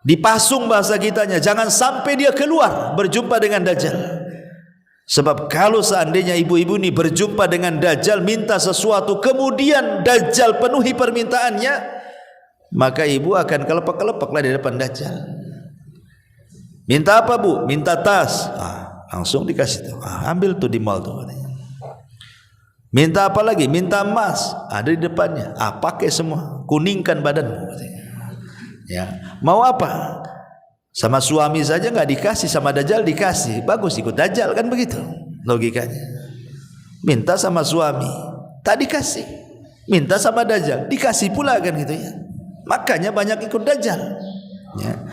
dipasung bahasa kitanya, jangan sampai dia keluar berjumpa dengan Dajjal. Sebab kalau seandainya ibu-ibu ini berjumpa dengan Dajjal, minta sesuatu, kemudian Dajjal penuhi permintaannya, maka ibu akan kelepek-kelepeklah di depan Dajjal. Minta apa bu? Minta tas. Langsung dikasih tuh. Ambil tuh di mall tuh. Minta apa lagi? Minta emas. Ada di depannya. Pakai semua. Kuningkan badanmu. Ya. Mau apa? Sama suami saja nggak dikasih, sama Dajjal dikasih. Bagus ikut Dajjal kan begitu logikanya. Minta sama suami, tak dikasih. Minta sama Dajjal, dikasih pula kan gitu ya. Makanya banyak ikut Dajjal. Ya.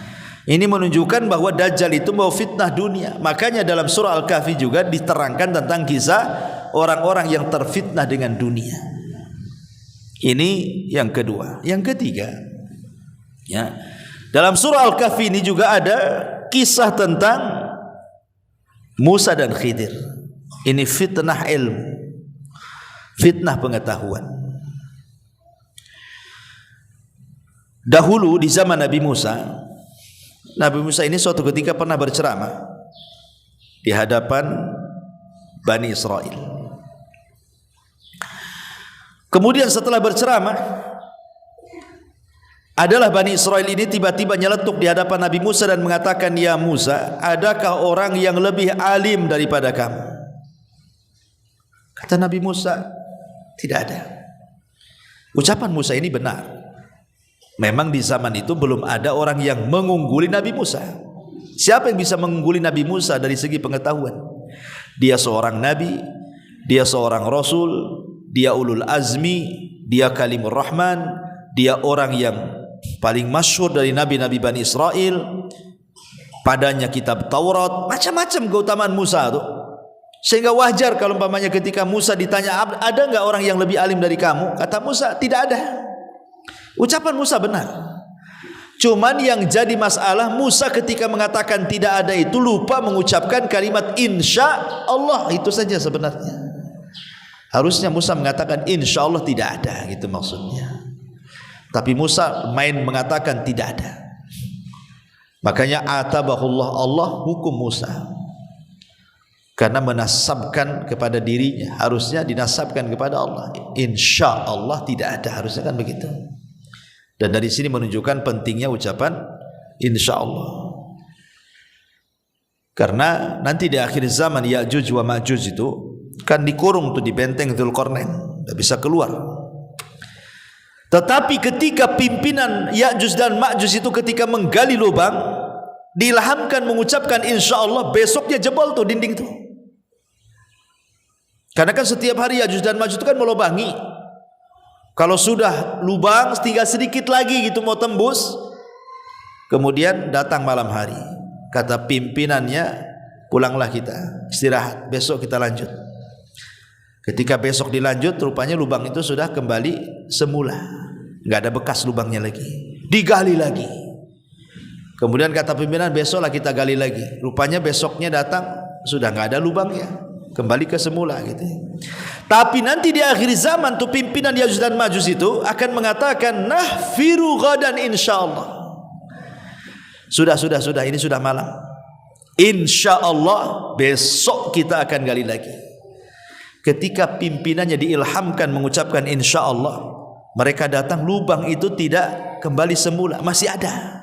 Ini menunjukkan bahwa Dajjal itu mau fitnah dunia. Makanya dalam surah Al-Kahfi juga diterangkan tentang kisah orang-orang yang terfitnah dengan dunia. Ini yang kedua. Yang ketiga, ya, dalam surah Al-Kahfi ini juga ada kisah tentang Musa dan Khidir. Ini fitnah ilmu, fitnah pengetahuan. Dahulu di zaman Nabi Musa ini suatu ketika pernah berceramah di hadapan Bani Israel. Kemudian setelah berceramah, adalah Bani Israel ini tiba-tiba nyeletuk di hadapan Nabi Musa dan mengatakan, "Ya Musa, adakah orang yang lebih alim daripada kamu?" Kata Nabi Musa, "Tidak ada." Ucapan Musa ini benar. Memang di zaman itu belum ada orang yang mengungguli Nabi Musa. Siapa yang bisa mengungguli Nabi Musa dari segi pengetahuan? Dia seorang nabi, dia seorang rasul, dia ulul azmi, dia kalimur rahman, dia orang yang paling masyhur dari nabi-nabi Bani Israel, padanya kitab Taurat, macam-macam keutamaan Musa itu. Sehingga wajar kalau umpamanya ketika Musa ditanya, ada enggak orang yang lebih alim dari kamu? Kata Musa, tidak ada. Ucapan Musa benar. Cuman yang jadi masalah, Musa ketika mengatakan tidak ada itu lupa mengucapkan kalimat insya Allah. Itu saja sebenarnya. Harusnya Musa mengatakan insya Allah tidak ada, gitu maksudnya. Tapi Musa main mengatakan tidak ada. Makanya atabahullah, Allah hukum Musa karena menasabkan kepada dirinya. Harusnya dinasabkan kepada Allah. Insya Allah tidak ada, harusnya kan begitu. Dan dari sini menunjukkan pentingnya ucapan insya Allah. Karena nanti di akhir zaman Ya'juj wa Ma'juj itu kan dikurung tuh di benteng Dzulqarnain, tidak bisa keluar. Tetapi ketika pimpinan Ya'juj dan Ma'juj itu ketika menggali lubang, diilhamkan mengucapkan insyaallah, besoknya jebol tuh dinding tuh. Karena kan setiap hari Ya'juj dan Ma'juj itu kan melubangi. Kalau sudah lubang tinggal sedikit lagi gitu mau tembus, kemudian datang malam hari, kata pimpinannya, pulanglah kita, istirahat, besok kita lanjut. Ketika besok dilanjut, rupanya lubang itu sudah kembali semula, nggak ada bekas lubangnya lagi. Digali lagi. Kemudian kata pimpinan, besoklah kita gali lagi. Rupanya besoknya datang sudah nggak ada lubangnya, kembali ke semula gitu. Tapi nanti di akhir zaman tuh pimpinan Ya'juj dan Ma'juj itu akan mengatakan, nahfiru ghadan insyaallah. Sudah, ini sudah malam. Insyaallah besok kita akan gali lagi. Ketika pimpinannya diilhamkan mengucapkan insyaallah, mereka datang, lubang itu tidak kembali semula, masih ada.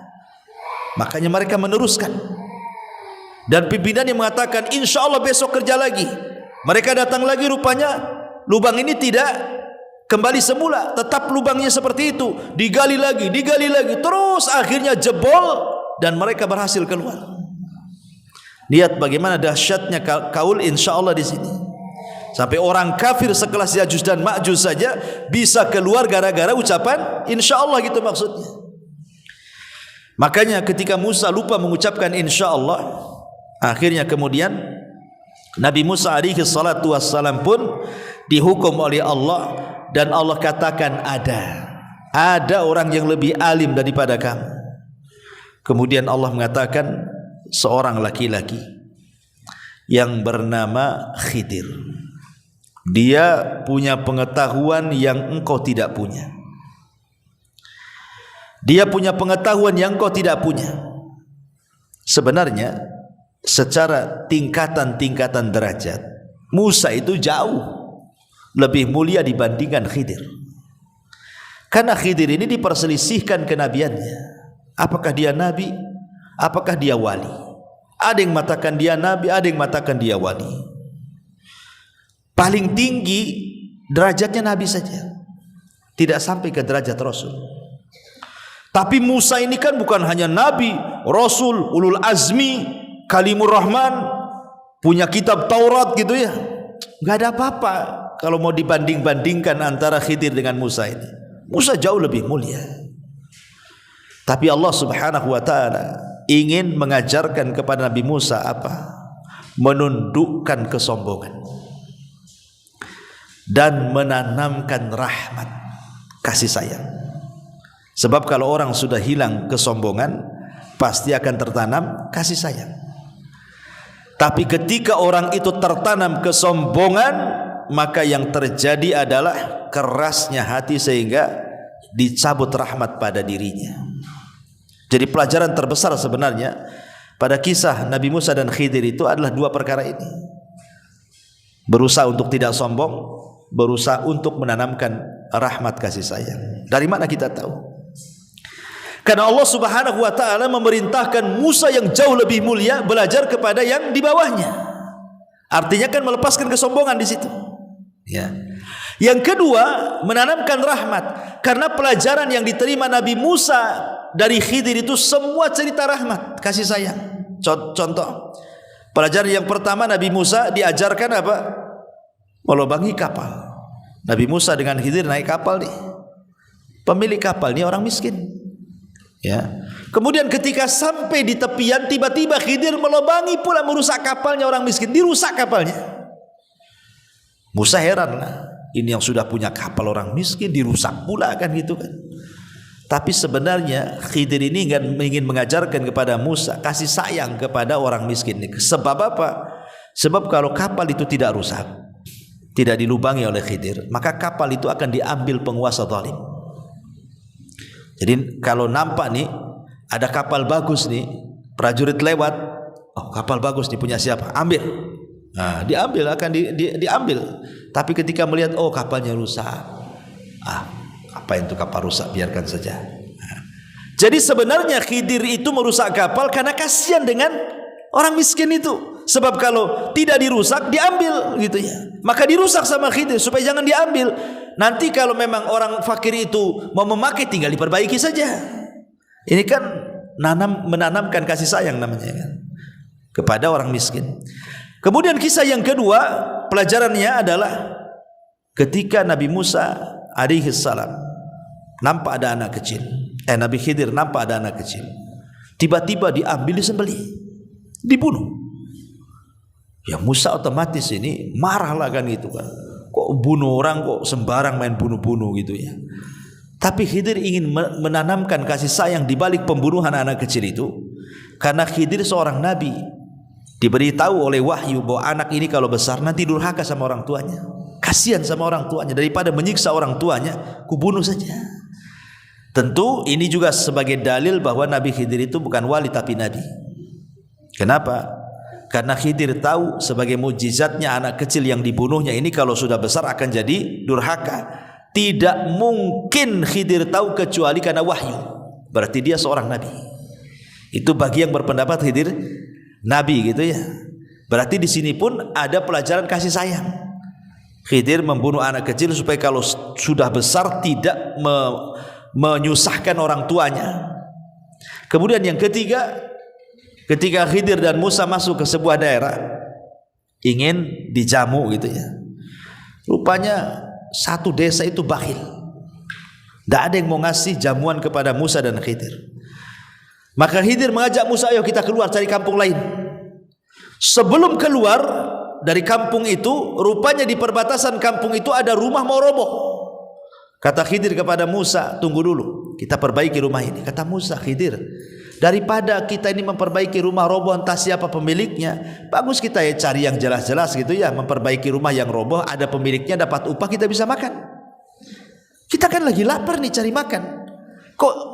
Makanya mereka meneruskan. Dan pimpinannya mengatakan, insyaallah besok kerja lagi. Mereka datang lagi, rupanya lubang ini tidak kembali semula, tetap lubangnya seperti itu. Digali lagi, terus akhirnya jebol dan mereka berhasil keluar. Lihat bagaimana dahsyatnya kaul insyaallah di sini. Sampai orang kafir sekelas Ya'juj dan Ma'juj saja bisa keluar gara-gara ucapan insyaallah gitu maksudnya. Makanya ketika Musa lupa mengucapkan insyaallah, akhirnya kemudian Nabi Musa alaihi salatu wassalam pun dihukum oleh Allah, dan Allah katakan ada orang yang lebih alim daripada kamu. Kemudian Allah mengatakan seorang laki-laki yang bernama Khidir. Dia punya pengetahuan yang engkau tidak punya. Dia punya pengetahuan yang engkau tidak punya. Sebenarnya secara tingkatan-tingkatan derajat, Musa itu jauh lebih mulia dibandingkan Khidir. Karena Khidir ini diperselisihkan kenabiannya. Apakah dia nabi? Apakah dia wali? Ada yang mengatakan dia nabi, ada yang mengatakan dia wali. Paling tinggi derajatnya nabi saja, tidak sampai ke derajat rasul. Tapi Musa ini kan bukan hanya nabi, rasul, ulul azmi, kalimur rahman, punya kitab Taurat gitu ya. Gak ada apa-apa kalau mau dibanding-bandingkan antara Khidir dengan Musa ini. Musa jauh lebih mulia. Tapi Allah subhanahu wa ta'ala ingin mengajarkan kepada Nabi Musa apa? Menundukkan kesombongan dan menanamkan rahmat, kasih sayang. Sebab kalau orang sudah hilang kesombongan, pasti akan tertanam kasih sayang. Tapi ketika orang itu tertanam kesombongan, maka yang terjadi adalah kerasnya hati sehingga dicabut rahmat pada dirinya. Jadi pelajaran terbesar sebenarnya pada kisah Nabi Musa dan Khidir itu adalah dua perkara ini. Berusaha untuk tidak sombong, berusaha untuk menanamkan rahmat kasih sayang. Dari mana kita tahu? Karena Allah subhanahu wa ta'ala memerintahkan Musa yang jauh lebih mulia belajar kepada yang di bawahnya. Artinya kan melepaskan kesombongan di situ. Ya. Yang kedua, menanamkan rahmat. Karena pelajaran yang diterima Nabi Musa dari Khidir itu semua cerita rahmat, kasih sayang. Contoh, pelajaran yang pertama, Nabi Musa diajarkan apa? Melubangi kapal. Nabi Musa dengan Khidir naik kapal nih. Pemilik kapal ini orang miskin. Ya. Kemudian ketika sampai di tepian, tiba-tiba Khidir melubangi pula, merusak kapalnya orang miskin, dirusak kapalnya. Musa heran lah, ini yang sudah punya kapal orang miskin dirusak pula kan gitu kan. Tapi sebenarnya Khidir ini ingin mengajarkan kepada Musa kasih sayang kepada orang miskin ini. Sebab apa? Sebab kalau kapal itu tidak rusak, tidak dilubangi oleh Khidir, maka kapal itu akan diambil penguasa zalim. Jadi kalau nampak nih ada kapal bagus nih, prajurit lewat, oh kapal bagus nih punya siapa? Ambil. Nah, diambil, akan diambil. Tapi ketika melihat oh kapalnya rusak, apa itu kapal rusak, biarkan saja. Nah, jadi sebenarnya Khidir itu merusak kapal karena kasihan dengan orang miskin itu. Sebab kalau tidak dirusak diambil gitu ya. Maka dirusak sama Khidir supaya jangan diambil. nanti kalau memang orang fakir itu mau memakai tinggal diperbaiki saja. Ini kan menanamkan kasih sayang namanya kan, kepada orang miskin. Kemudian kisah yang kedua pelajarannya adalah ketika Nabi Musa alaihi salam nampak ada anak kecil, Nabi Khidir nampak ada anak kecil, tiba-tiba diambil disembelih, dibunuh. Ya Musa otomatis ini marah lah kan gitu kan, kok bunuh orang, kok sembarang main bunuh-bunuh gitu ya. Tapi Khidir ingin menanamkan kasih sayang di balik pembunuhan anak kecil itu, karena Khidir seorang nabi, diberitahu oleh wahyu bahwa anak ini kalau besar nanti durhaka sama orang tuanya, kasihan sama orang tuanya, daripada menyiksa orang tuanya, kubunuh saja. Tentu ini juga sebagai dalil bahwa Nabi Khidir itu bukan wali tapi nabi. Kenapa? Karena Khidir tahu sebagai mukjizatnya anak kecil yang dibunuhnya ini kalau sudah besar akan jadi durhaka. Tidak mungkin Khidir tahu kecuali karena wahyu. Berarti dia seorang nabi. Itu bagi yang berpendapat Khidir nabi gitu ya. Berarti di sini pun ada pelajaran kasih sayang. Khidir membunuh anak kecil supaya kalau sudah besar tidak menyusahkan orang tuanya. Kemudian yang ketiga, ketika Khidir dan Musa masuk ke sebuah daerah ingin dijamu gitu ya, rupanya satu desa itu bakhil, tidak ada yang mau ngasih jamuan kepada Musa dan Khidir. Maka Khidir mengajak Musa, ayo kita keluar cari kampung lain. Sebelum keluar dari kampung itu, rupanya di perbatasan kampung itu ada rumah mau roboh. Kata Khidir kepada Musa, tunggu dulu, kita perbaiki rumah ini. Kata Musa, Khidir, daripada kita ini memperbaiki rumah roboh entah siapa pemiliknya, bagus kita ya cari yang jelas-jelas gitu ya, memperbaiki rumah yang roboh, ada pemiliknya, dapat upah, kita bisa makan. Kita kan lagi lapar nih cari makan. Kok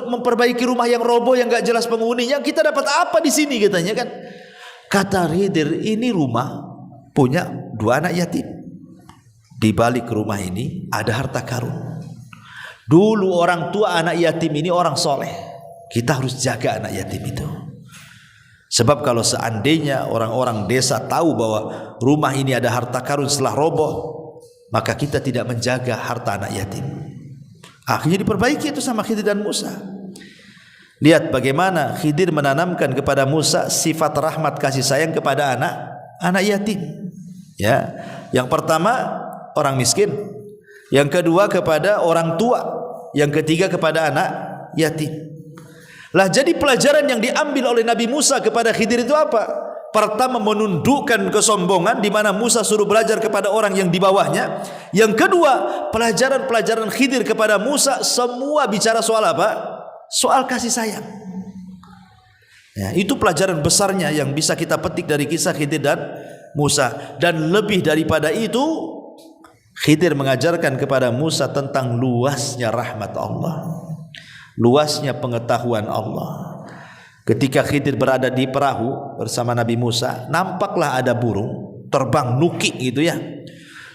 memperbaiki rumah yang roboh yang gak jelas penghuninya, kita dapat apa di sini katanya kan? Kata Khidir, ini rumah punya 2 anak yatim. Di balik rumah ini ada harta karun. Dulu orang tua anak yatim ini orang soleh. Kita harus jaga anak yatim itu. Sebab kalau seandainya orang-orang desa tahu bahwa rumah ini ada harta karun setelah roboh, maka kita tidak menjaga harta anak yatim. Akhirnya diperbaiki itu sama Khidir dan Musa. Lihat bagaimana Khidir menanamkan kepada Musa sifat rahmat kasih sayang kepada anak yatim. Ya, yang pertama orang miskin, yang kedua kepada orang tua, yang ketiga kepada anak yatim. Lah jadi pelajaran yang diambil oleh Nabi Musa kepada Khidir itu apa? Pertama menundukkan kesombongan, di mana Musa suruh belajar kepada orang yang di bawahnya. Yang kedua, pelajaran-pelajaran Khidir kepada Musa semua bicara soal apa? Soal kasih sayang. Ya, itu pelajaran besarnya yang bisa kita petik dari kisah Khidir dan Musa. Dan lebih daripada itu, Khidir mengajarkan kepada Musa tentang luasnya rahmat Allah, luasnya pengetahuan Allah. Ketika Khidir berada di perahu bersama Nabi Musa, nampaklah ada burung terbang nukik gitu ya.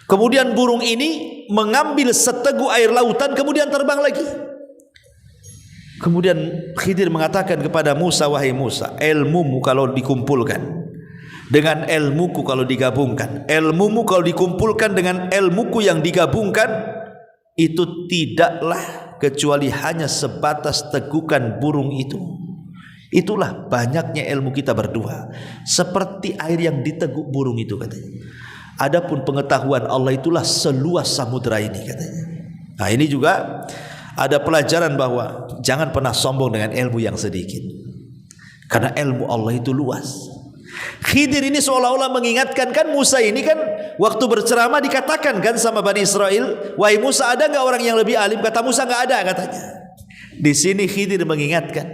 Kemudian burung ini mengambil seteguk air lautan, kemudian terbang lagi. Kemudian Khidir mengatakan kepada Musa, wahai Musa, ilmumu kalau dikumpulkan dengan ilmuku kalau digabungkan, ilmumu kalau dikumpulkan dengan ilmuku yang digabungkan, itu tidaklah kecuali hanya sebatas tegukan burung itu. Itulah banyaknya ilmu kita berdua, seperti air yang diteguk burung itu katanya. Adapun pengetahuan Allah itulah seluas samudra ini katanya. Nah ini juga ada pelajaran bahwa jangan pernah sombong dengan ilmu yang sedikit, karena ilmu Allah itu luas. Khidir ini seolah-olah mengingatkan, kan Musa ini kan waktu berceramah dikatakan kan sama Bani Israel, wahai Musa, ada nggak orang yang lebih alim? Kata Musa nggak ada katanya. Di sini Khidir mengingatkan,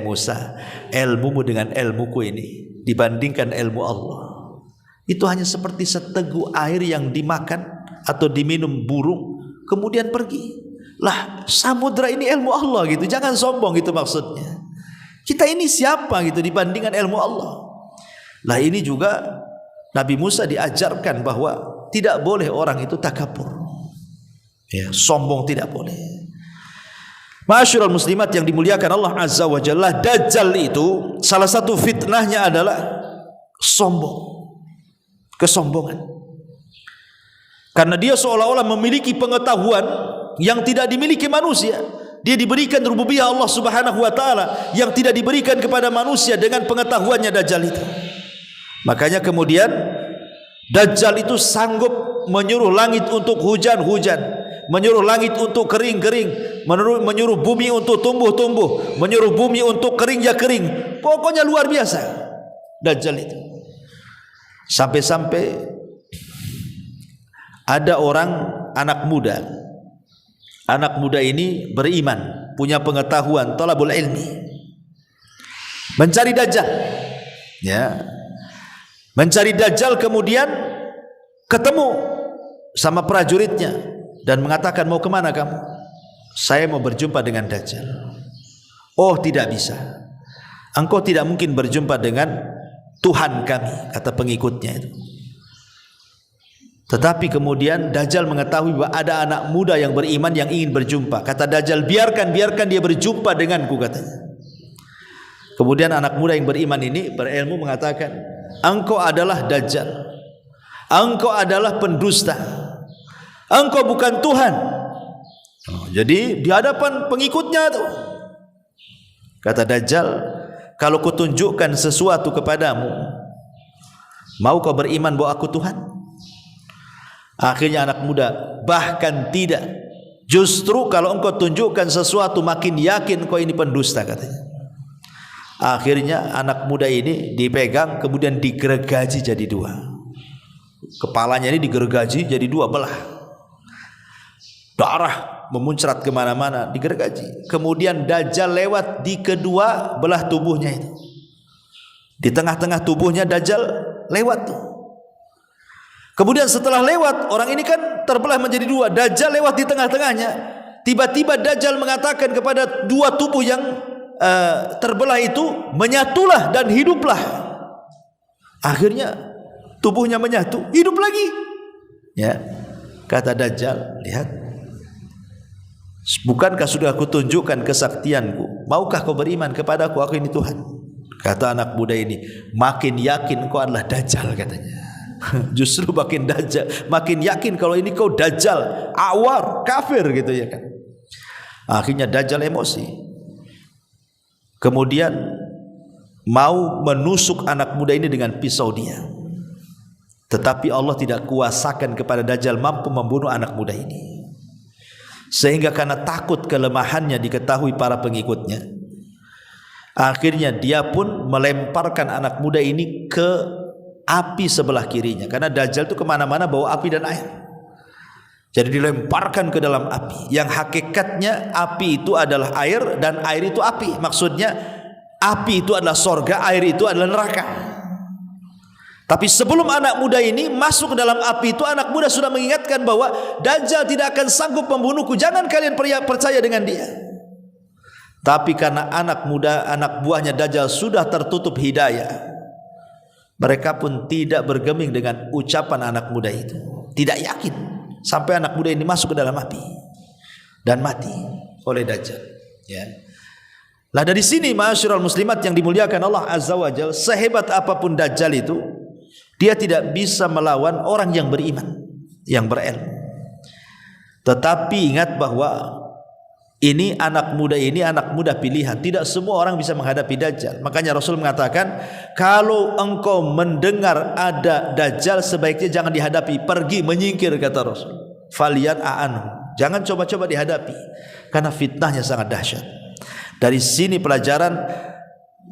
Musa, ilmumu dengan ilmuku ini dibandingkan ilmu Allah, itu hanya seperti seteguk air yang dimakan atau diminum burung kemudian pergi. Lah samudra ini ilmu Allah gitu, jangan sombong gitu maksudnya. Kita ini siapa gitu dibandingkan ilmu Allah. Lah ini juga Nabi Musa diajarkan bahwa tidak boleh orang itu takabur, ya, sombong tidak boleh. Ma'asyiral muslimat yang dimuliakan Allah Azza wa Jalla, Dajjal itu salah satu fitnahnya adalah sombong, kesombongan. Karena dia seolah-olah memiliki pengetahuan yang tidak dimiliki manusia. Dia diberikan rububiyah Allah Subhanahu wa taala yang tidak diberikan kepada manusia dengan pengetahuannya Dajjal itu. Makanya kemudian Dajjal itu sanggup menyuruh langit untuk hujan-hujan, menyuruh langit untuk kering-kering, menyuruh bumi untuk tumbuh-tumbuh, menyuruh bumi untuk kering ya kering. Pokoknya luar biasa Dajjal itu. Sampai-sampai ada orang anak muda. Anak muda ini beriman, punya pengetahuan, talabul ilmi, mencari Dajjal. Ya, mencari Dajjal, kemudian ketemu sama prajuritnya dan mengatakan, mau kemana kamu? Saya mau berjumpa dengan Dajjal. Oh, tidak bisa. Engkau tidak mungkin berjumpa dengan Tuhan kami, kata pengikutnya itu. Tetapi kemudian Dajjal mengetahui bahwa ada anak muda yang beriman yang ingin berjumpa. Kata Dajjal, biarkan dia berjumpa denganku, katanya. Kemudian anak muda yang beriman ini berilmu mengatakan, engkau adalah Dajjal, engkau adalah pendusta, engkau bukan Tuhan. Jadi di hadapan pengikutnya tuh, kata Dajjal, kalau kutunjukkan sesuatu kepadamu, mau kau beriman bahwa aku Tuhan? Akhirnya anak muda, bahkan tidak, justru kalau engkau tunjukkan sesuatu makin yakin kau ini pendusta, katanya. Akhirnya anak muda ini dipegang, kemudian digergaji jadi dua. Kepalanya ini digergaji jadi dua belah, darah memuncrat kemana-mana, digergaji. Kemudian Dajjal lewat di kedua belah tubuhnya itu. Di tengah-tengah tubuhnya Dajjal lewat tuh. Kemudian setelah lewat, orang ini kan terbelah menjadi dua. Dajjal lewat di tengah-tengahnya. Tiba-tiba Dajjal mengatakan kepada dua tubuh yang terbelah itu, menyatulah dan hiduplah. Akhirnya tubuhnya menyatu, hidup lagi. Ya, kata Dajjal, lihat, bukankah sudah aku tunjukkan kesaktianku? Maukah kau beriman kepadaku? Aku ini Tuhan. Kata anak muda ini, makin yakin kau adalah Dajjal, katanya. Justru makin Dajjal, makin yakin kalau ini kau Dajjal, awar, kafir, gitu ya kan. Akhirnya Dajjal emosi, kemudian mau menusuk anak muda ini dengan pisau dia. Tetapi Allah tidak kuasakan kepada Dajjal mampu membunuh anak muda ini, sehingga karena takut kelemahannya diketahui para pengikutnya, akhirnya dia pun melemparkan anak muda ini ke api sebelah kirinya. Karena Dajjal itu kemana-mana bawa api dan air. Jadi dilemparkan ke dalam api, yang hakikatnya api itu adalah air dan air itu api. Maksudnya api itu adalah sorga, air itu adalah neraka. Tapi sebelum anak muda ini masuk ke dalam api itu, anak muda sudah mengingatkan bahwa Dajjal tidak akan sanggup membunuhku, jangan kalian percaya dengan dia. Tapi karena anak muda, anak buahnya Dajjal sudah tertutup hidayah, mereka pun tidak bergeming dengan ucapan anak muda itu, tidak yakin, sampai anak muda ini masuk ke dalam api dan mati oleh Dajjal. Ya. Lah dari sini ma'asyiral muslimat yang dimuliakan Allah Azza wa Jalla, sehebat apapun Dajjal itu, dia tidak bisa melawan orang yang beriman, yang berilmu. Tetapi ingat bahwa ini anak muda pilihan. Tidak semua orang bisa menghadapi Dajjal. Makanya Rasul mengatakan, kalau engkau mendengar ada Dajjal, sebaiknya jangan dihadapi, pergi, menyingkir, kata Rasul. Faliyan a'anhu, jangan coba-coba dihadapi, karena fitnahnya sangat dahsyat. Dari sini pelajaran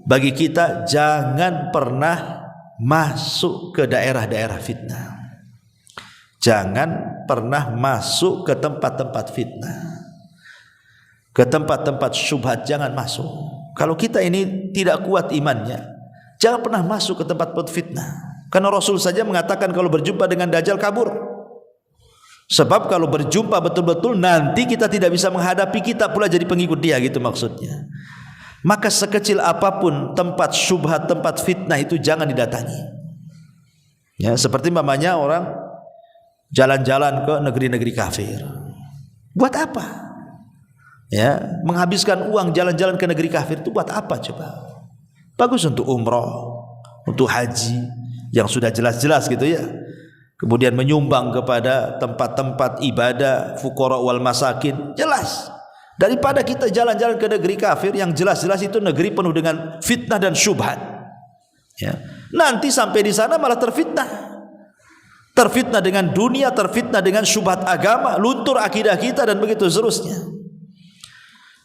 bagi kita, jangan pernah masuk ke daerah-daerah fitnah. Jangan pernah masuk ke tempat-tempat fitnah, ke tempat-tempat syubhat, jangan masuk. Kalau kita ini tidak kuat imannya, jangan pernah masuk ke tempat fitnah. Karena Rasul saja mengatakan kalau berjumpa dengan Dajjal kabur. Sebab kalau berjumpa betul-betul, nanti kita tidak bisa menghadapi, kita pula jadi pengikut dia, gitu maksudnya. Maka sekecil apapun tempat syubhat, tempat fitnah itu jangan didatangi. Ya, seperti mamanya orang jalan-jalan ke negeri-negeri kafir. Buat apa? Ya, menghabiskan uang jalan-jalan ke negeri kafir itu buat apa coba? Bagus untuk umroh, untuk haji yang sudah jelas-jelas gitu ya. kemudian menyumbang kepada tempat-tempat ibadah fuqara wal masakin, jelas. Daripada kita jalan-jalan ke negeri kafir yang jelas-jelas itu negeri penuh dengan fitnah dan syubhat. Ya. Nanti sampai di sana malah terfitnah dengan dunia, terfitnah dengan syubhat agama, luntur akidah kita dan begitu seterusnya.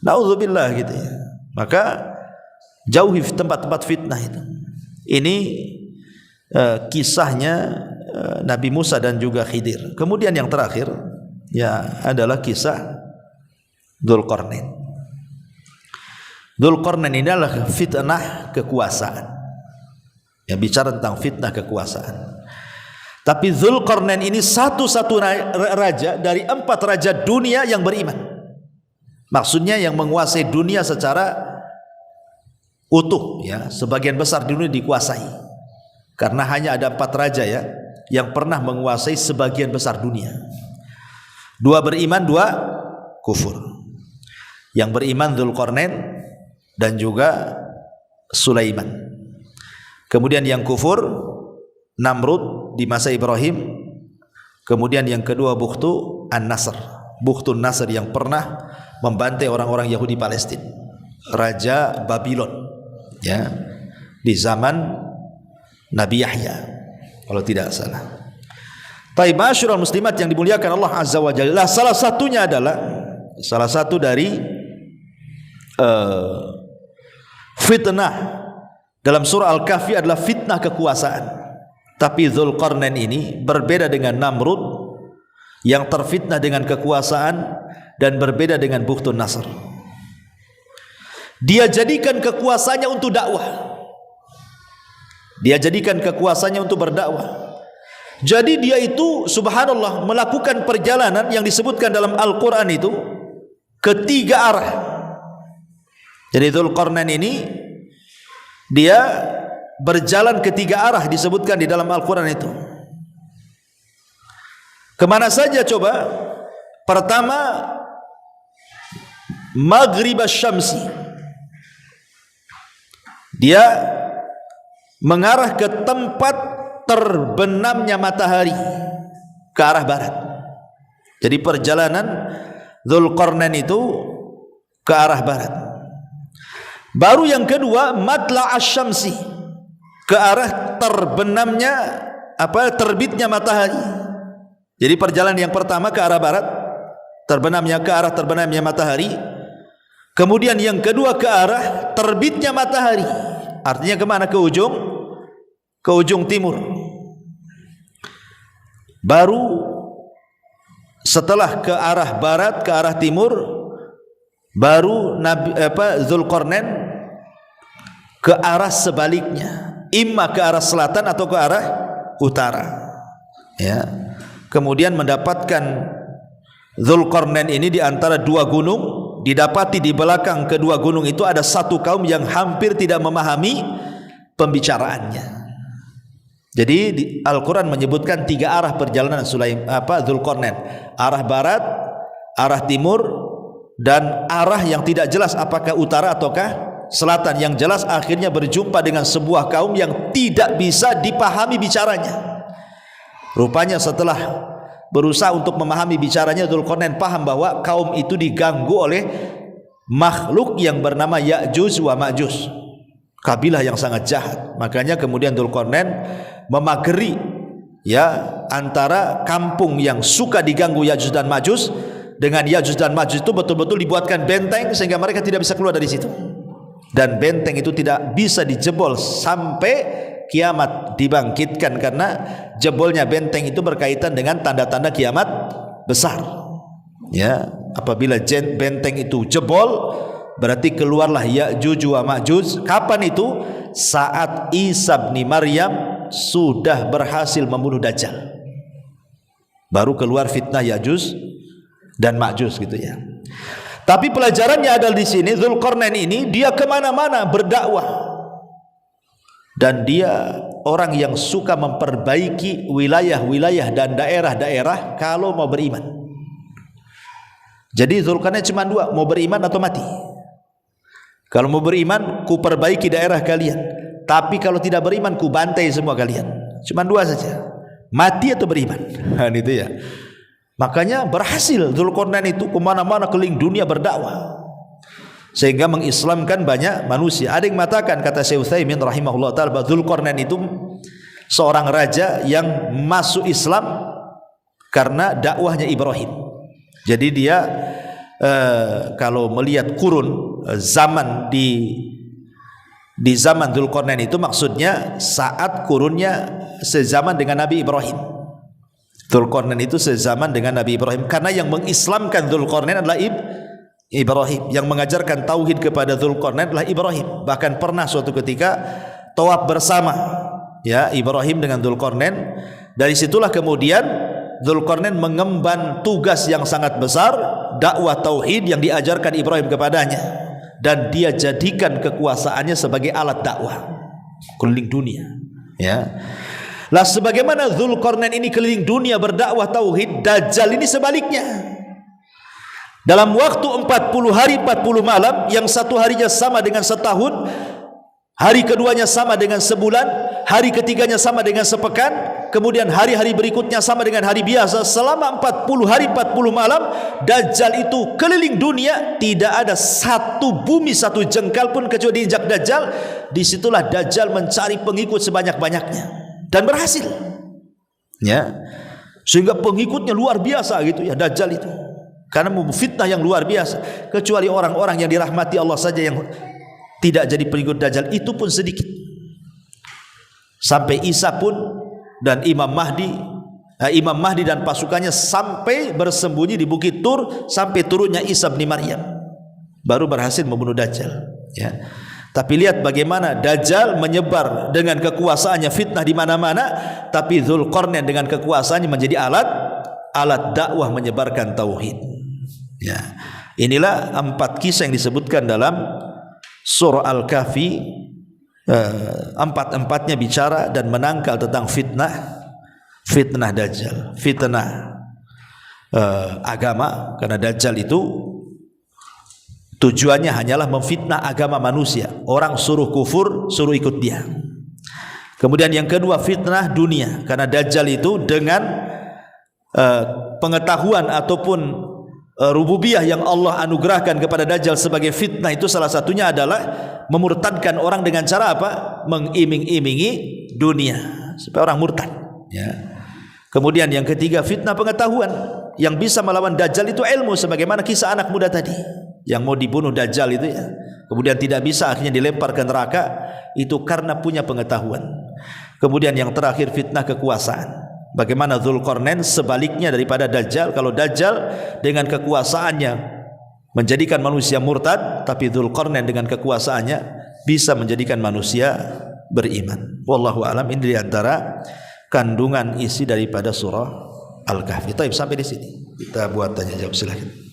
Nauzubillah gitu ya. Maka jauhi tempat-tempat fitnah itu. Ini kisahnya Nabi Musa dan juga Khidir. Kemudian yang terakhir ya adalah kisah Dzulqarnain. Dzulqarnain ini adalah fitnah kekuasaan. Ya, bicara tentang fitnah kekuasaan. Tapi Dzulqarnain ini satu-satu raja dari 4 raja dunia yang beriman. Maksudnya yang menguasai dunia secara utuh ya, sebagian besar dunia dikuasai. Karena hanya ada 4 raja ya yang pernah menguasai sebagian besar dunia. 2 beriman, 2 kufur. Yang beriman Dzulqarnain dan juga Sulaiman. Kemudian yang kufur Namrud di masa Ibrahim. Kemudian yang kedua Bukhtu An-Nasr, Bukhtun Nasr yang pernah membantai orang-orang Yahudi Palestina, Raja Babylon ya, di zaman Nabi Yahya kalau tidak salah. Taib masyarul muslimat yang dimuliakan Allah Azza wa Jalla, salah satunya adalah salah satu dari fitnah dalam surah Al-Kahfi adalah fitnah kekuasaan. Tapi Dzulqarnain ini berbeda dengan Namrud yang terfitnah dengan kekuasaan dan berbeda dengan Bukhtun Nasr. Dia jadikan kekuasaannya untuk dakwah. Dia jadikan kekuasaannya untuk berdakwah. Jadi dia itu subhanallah melakukan perjalanan yang disebutkan dalam Al-Quran itu ke 3 arah. Jadi Dzulqarnain ini dia berjalan ke 3 arah disebutkan di dalam Al-Quran itu. Kemana saja coba? Pertama, Maghrib Asy-Syamsi. Dia mengarah ke tempat terbenamnya matahari, ke arah barat. Jadi perjalanan Dzulqarnain itu ke arah barat. Baru yang kedua Matla' Asy-Syamsi, ke arah terbenamnya terbitnya matahari. Jadi perjalanan yang pertama ke arah barat, ke arah terbenamnya matahari. Kemudian yang kedua ke arah terbitnya matahari. Artinya kemana? Ke ujung timur. Baru setelah ke arah barat, ke arah timur, baru Dzulqarnain ke arah sebaliknya, imma ke arah selatan atau ke arah utara. Ya. Kemudian mendapatkan Dzulqarnain ini di antara 2 gunung. Didapati di belakang kedua gunung itu ada satu kaum yang hampir tidak memahami pembicaraannya. Jadi Al-Quran menyebutkan 3 arah perjalanan Dzulqarnain. Arah barat, arah timur, dan arah yang tidak jelas apakah utara ataukah selatan. Yang jelas akhirnya berjumpa dengan sebuah kaum yang tidak bisa dipahami bicaranya. Rupanya setelah berusaha untuk memahami bicaranya, Dzulqarnain paham bahwa kaum itu diganggu oleh makhluk yang bernama Ya'juj wa Ma'juj, kabilah yang sangat jahat. Makanya kemudian Dzulqarnain memageri ya antara kampung yang suka diganggu Ya'juj dan Ma'juj dengan Ya'juj dan Ma'juj itu betul-betul dibuatkan benteng sehingga mereka tidak bisa keluar dari situ. Dan benteng itu tidak bisa dijebol sampai kiamat dibangkitkan, karena jebolnya benteng itu berkaitan dengan tanda-tanda kiamat besar. Ya, apabila benteng itu jebol, berarti keluarlah Ya'juj wa Ma'juj. Kapan itu? Saat Isa bin Maryam sudah berhasil membunuh Dajjal. Baru keluar fitnah Ya'juj dan Ma'juj gitu ya. Tapi pelajarannya adalah di sini Dzulqarnain ini dia kemana-mana berdakwah. Dan dia orang yang suka memperbaiki wilayah-wilayah dan daerah-daerah kalau mau beriman. Jadi Dzulqarnain cuma 2, mau beriman atau mati. Kalau mau beriman, ku perbaiki daerah kalian. Tapi kalau tidak beriman, ku bantai semua kalian. Cuma 2 saja. mati atau beriman. Nah, itu ya. Makanya berhasil Dzulqarnain itu kemana-mana keliling dunia berdakwah sehingga mengislamkan banyak manusia. Ada yang mengatakan, kata Syekh Utsaimin rahimahullah taala, bahwa Dzulqarnain itu seorang raja yang masuk Islam karena dakwahnya Ibrahim. Jadi dia kalau melihat kurun zaman di zaman Dzulqarnain itu maksudnya saat kurunnya sezaman dengan Nabi Ibrahim. Dzulqarnain itu sezaman dengan Nabi Ibrahim, karena yang mengislamkan Dzulqarnain adalah Ibrahim, yang mengajarkan tauhid kepada Dzulqarnain adalah Ibrahim. Bahkan pernah suatu ketika tawaf bersama, ya, Ibrahim dengan Dzulqarnain. Dari situlah kemudian Dzulqarnain mengemban tugas yang sangat besar, dakwah tauhid yang diajarkan Ibrahim kepadanya, dan dia jadikan kekuasaannya sebagai alat dakwah keliling dunia, ya. Lah sebagaimana Dzulqarnain ini keliling dunia berdakwah tauhid, Dajjal ini sebaliknya. Dalam waktu 40 hari 40 malam, yang satu harinya sama dengan setahun, hari keduanya sama dengan sebulan, hari ketiganya sama dengan sepekan, kemudian hari-hari berikutnya sama dengan hari biasa. Selama 40 hari 40 malam, Dajjal itu keliling dunia, tidak ada satu bumi, satu jengkal pun kecuali diinjak Dajjal. Disitulah Dajjal mencari pengikut sebanyak-banyaknya, dan berhasil, ya, sehingga pengikutnya luar biasa gitu ya Dajjal itu, karena fitnah yang luar biasa. Kecuali orang-orang yang dirahmati Allah saja yang tidak jadi pengikut Dajjal, itu pun sedikit. Sampai Isa pun dan Imam Mahdi dan pasukannya sampai bersembunyi di Bukit Tur sampai turunnya Isa bin Maryam, baru berhasil membunuh Dajjal, ya. Tapi lihat bagaimana Dajjal menyebar dengan kekuasaannya, fitnah di mana-mana, tapi Dzulqarnain dengan kekuasaannya menjadi alat dakwah menyebarkan tauhid. Ya. Inilah 4 kisah yang disebutkan dalam surah Al-Kahfi. Empat-empatnya bicara dan menangkal tentang fitnah Dajjal, fitnah agama, karena Dajjal itu tujuannya hanyalah memfitnah agama manusia. Orang suruh kufur, suruh ikut dia. Kemudian yang kedua, fitnah dunia, karena Dajjal itu dengan pengetahuan ataupun rububiyah yang Allah anugerahkan kepada Dajjal sebagai fitnah, itu salah satunya adalah memurtadkan orang dengan cara apa? Mengiming-imingi dunia supaya orang murtad, ya. Kemudian yang ketiga, fitnah pengetahuan. Yang bisa melawan Dajjal itu ilmu, sebagaimana kisah anak muda tadi yang mau dibunuh Dajjal itu, ya, kemudian tidak bisa, akhirnya dilempar ke neraka, itu karena punya pengetahuan. Kemudian yang terakhir, fitnah kekuasaan. Bagaimana Dzulqarnain sebaliknya daripada Dajjal. Kalau Dajjal dengan kekuasaannya menjadikan manusia murtad, tapi Dzulqarnain dengan kekuasaannya bisa menjadikan manusia beriman. Wallahu alam. Ini diantara kandungan isi daripada surah Al-Kahfi. Taib, sampai di sini kita buat tanya jawab, silakan.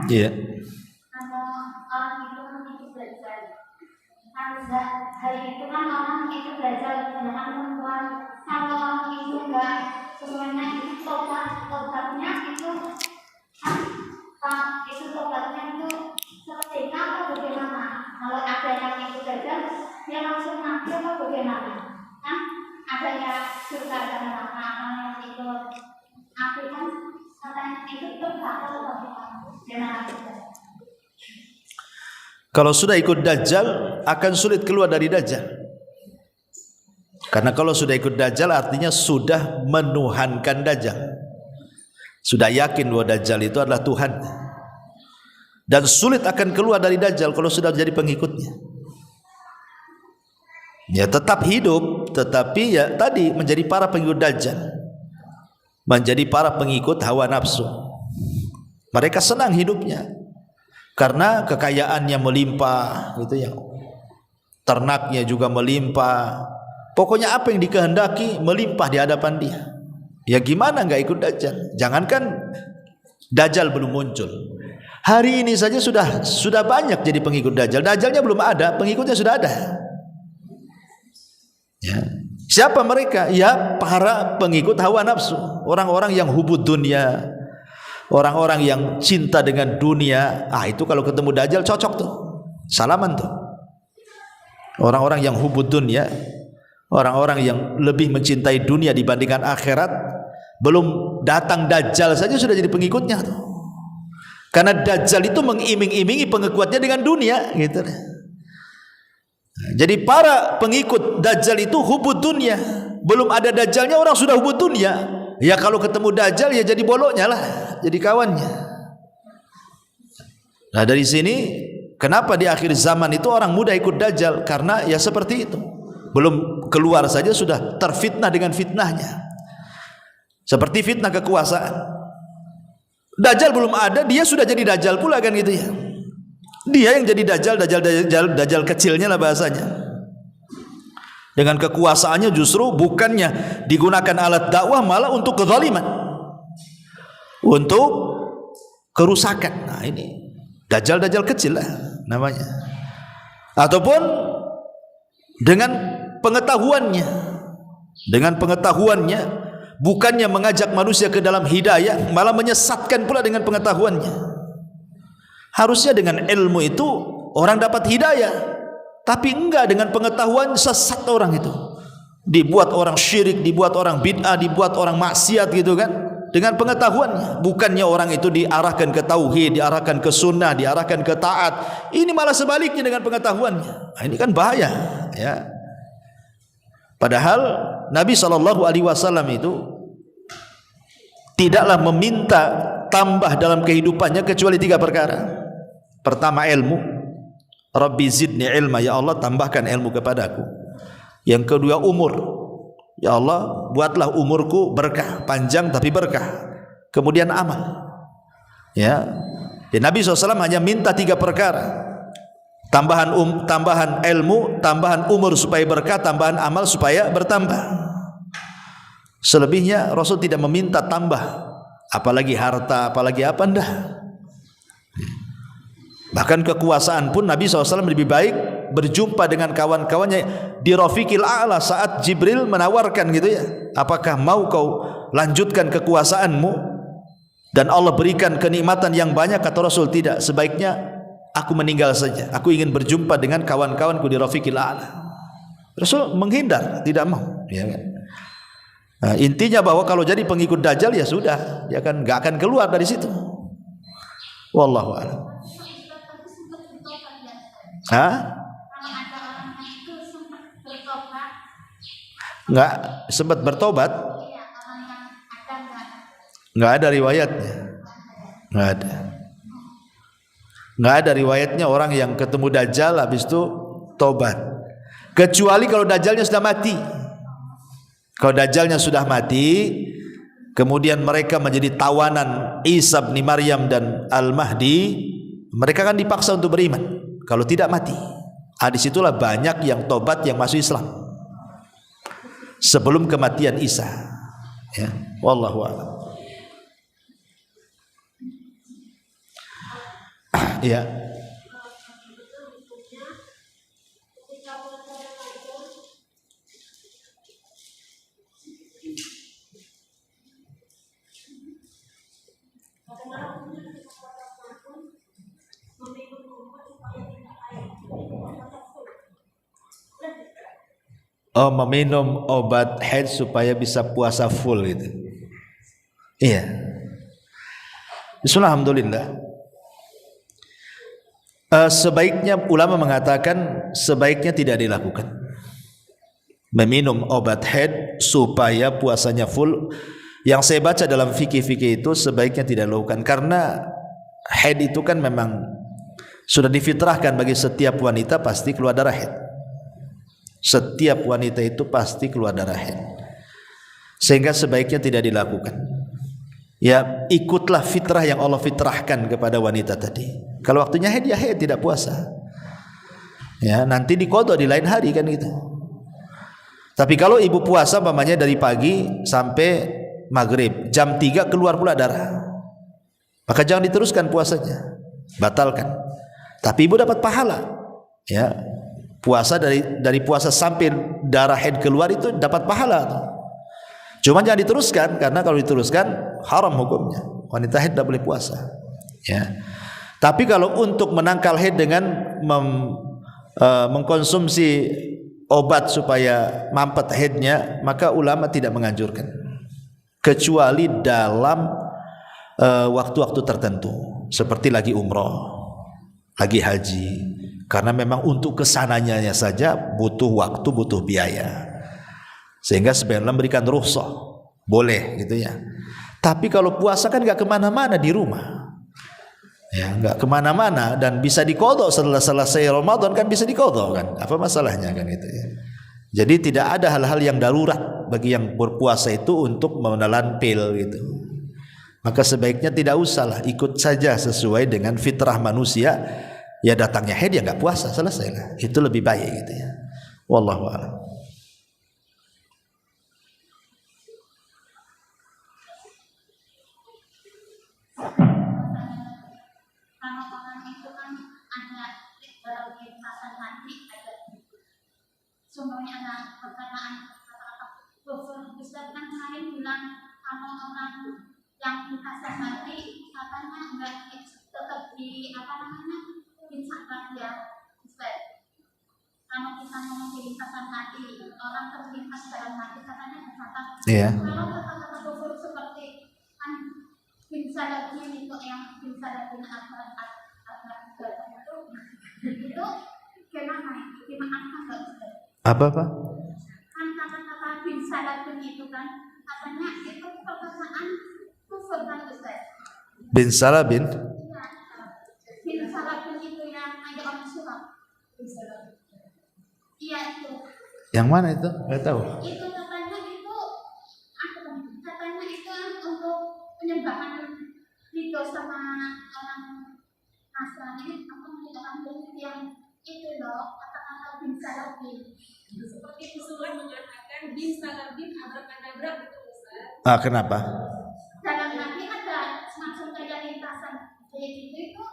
Iya. Orang itu kan itu belajar. Hari itu kan orang itu belajar dengan perempuan. Kalau orang itu enggak semuanya itu tobatnya itu tobatnya itu seperti apa bagaimana? Kalau ada yang itu belajar, dia langsung mati atau bagaimana? Kan ada yang suka dengan apa itu aku kan katanya itu terbakar atau bagaimana? Kalau sudah ikut Dajjal akan sulit keluar dari Dajjal. Karena kalau sudah ikut Dajjal artinya sudah menuhankan Dajjal, sudah yakin bahwa Dajjal itu adalah Tuhan, dan sulit akan keluar dari Dajjal kalau sudah jadi pengikutnya. Ya tetap hidup, tetapi ya tadi menjadi para pengikut Dajjal, menjadi para pengikut hawa nafsu. Mereka senang hidupnya karena kekayaannya melimpah, gitu ya. Ternaknya juga melimpah. Pokoknya apa yang dikehendaki melimpah di hadapan dia. Ya gimana enggak ikut Dajjal? Jangankan Dajjal belum muncul, Hari ini saja sudah banyak jadi pengikut Dajjal. Dajjalnya belum ada, pengikutnya sudah ada. Ya. Siapa mereka? Ya para pengikut hawa nafsu, orang-orang yang hubud dunia, orang-orang yang cinta dengan dunia. Itu kalau ketemu Dajjal cocok tuh, salaman tuh. Orang-orang yang hubud dunia, orang-orang yang lebih mencintai dunia dibandingkan akhirat, belum datang Dajjal saja sudah jadi pengikutnya tuh. Karena Dajjal itu mengiming-imingi pengikutnya dengan dunia, gitu. Jadi para pengikut Dajjal itu hubud dunia. Belum ada Dajjalnya orang sudah hubud dunia. Ya kalau ketemu Dajjal ya jadi boloknya lah, jadi kawannya. Nah dari sini kenapa di akhir zaman itu orang muda ikut Dajjal? Karena ya seperti itu. Belum keluar saja sudah terfitnah dengan fitnahnya. Seperti fitnah kekuasaan. Dajjal belum ada, dia sudah jadi Dajjal pula kan gitu ya. Dia yang jadi Dajjal kecilnya lah bahasanya. Dengan kekuasaannya justru bukannya digunakan alat dakwah, malah untuk kezaliman, untuk kerusakan. Nah ini Dajjal kecil lah namanya. Ataupun dengan pengetahuannya, bukannya mengajak manusia ke dalam hidayah, malah menyesatkan pula dengan pengetahuannya. Harusnya dengan ilmu itu orang dapat hidayah, tapi enggak, dengan pengetahuan sesat orang itu. Dibuat orang syirik, dibuat orang bid'ah, dibuat orang maksiat gitu kan. Dengan pengetahuannya, bukannya orang itu diarahkan ke tauhid, diarahkan ke sunnah, diarahkan ke taat. Ini malah sebaliknya dengan pengetahuannya. Nah, ini kan bahaya ya. Padahal Nabi SAW itu tidaklah meminta tambah dalam kehidupannya kecuali 3 perkara. Pertama ilmu, Rabbi zidni ilma, ya Allah tambahkan ilmu kepadaku. Yang kedua umur, ya Allah buatlah umurku berkah, panjang tapi berkah. Kemudian amal. Ya, Nabi SAW hanya minta 3 perkara. Tambahan ilmu, tambahan umur supaya berkah, tambahan amal supaya bertambah. Selebihnya Rasul tidak meminta tambah, apalagi harta, apalagi apa, enggak. Bahkan kekuasaan pun Nabi SAW lebih baik berjumpa dengan kawan-kawannya di Rafiqil A'la saat Jibril menawarkan gitu ya, apakah mau kau lanjutkan kekuasaanmu dan Allah berikan kenikmatan yang banyak? Kata Rasul, tidak, sebaiknya aku meninggal saja, aku ingin berjumpa dengan kawan-kawanku di Rafiqil A'la. Rasul menghindar, tidak mau ya kan? Nah, intinya bahwa kalau jadi pengikut Dajjal ya sudah, dia kan gak akan keluar dari situ. Wallahu a'lam. Nggak sempat bertobat? Nggak ada riwayatnya. Nggak ada riwayatnya orang yang ketemu Dajjal habis itu tobat. Kecuali kalau Dajjalnya sudah mati. Kalau Dajjalnya sudah mati, kemudian mereka menjadi tawanan Isa bin Maryam dan Al-Mahdi, mereka kan dipaksa untuk beriman kalau tidak mati. Disitulah banyak yang tobat, yang masuk Islam sebelum kematian Isa ya. Wallahu a'lam. Ya. Oh, meminum obat haid supaya bisa puasa full gitu. Iya. Bismillah, alhamdulillah. Sebaiknya ulama mengatakan sebaiknya tidak dilakukan. Meminum obat haid supaya puasanya full. Yang saya baca dalam fikih-fikih itu sebaiknya tidak dilakukan, karena haid itu kan memang sudah difitrahkan bagi setiap wanita pasti keluar darah haid. Setiap wanita itu pasti keluar darah haid, sehingga sebaiknya tidak dilakukan. Ya ikutlah fitrah yang Allah fitrahkan kepada wanita tadi. Kalau waktunya haid ya haid, tidak puasa. Ya nanti diqadha di lain hari kan gitu. Tapi kalau ibu puasa umpamanya dari pagi sampai maghrib, jam 3 keluar pula darah, maka jangan diteruskan puasanya. batalkan. Tapi ibu dapat pahala. Ya, puasa dari puasa sampai darah haid keluar itu dapat pahala. Cuma jangan diteruskan, karena kalau diteruskan haram hukumnya. Wanita haid tidak boleh puasa. Ya. Tapi kalau untuk menangkal haid dengan mengkonsumsi obat supaya mampet haidnya, maka ulama tidak menganjurkan, kecuali dalam waktu-waktu tertentu, seperti lagi umroh, lagi haji, karena memang untuk kesananya saja butuh waktu, butuh biaya, sehingga sebaiknya memberikan rukhsah, boleh gitu ya. Tapi kalau puasa kan nggak kemana-mana di rumah, ya nggak kemana-mana, dan bisa diqadha setelah selesai Ramadan kan bisa diqadha kan, apa masalahnya kan itu ya. Jadi tidak ada hal-hal yang darurat bagi yang berpuasa itu untuk menelan pil gitu. Maka sebaiknya tidak usahlah, ikut saja sesuai dengan fitrah manusia. Ya datangnya haid ya nggak puasa, selesailah. Itu lebih baik gitu ya. Wallahu a'lam. Contohnya ada perkataan kata-kata kufur. Ustaz kan kemarin bilang kalau orang yang dikasih mati katanya enggak tetap di disabar ya Ustaz. Kalau kita ngomong lintasan hati, orang terlintas dalam hati katanya disabar. Iya. Kalau kata-kata kufur seperti kan bin salatin itu yang bin salatin itu gimana? Dimaafkan nggak Ustaz? Apa? Kan kata-kata bin salatin itu kan katanya itu perkataan kufur kan Ustaz? Bin Salabin? Bin salatin itu yang ada orang surat. Iya itu. Yang mana itu? Nggak tahu. Itu katanya itu katanya itu untuk penyembahan itu sama orang Nasrani atau orang Buddha yang itu loh kata-kata bin salatin. Seperti usulan mengatakan bin salatin abrakadabra gitu Ustaz. Ah, kenapa? Dalam hati ada semacam kayak lintasan kayak gitu itu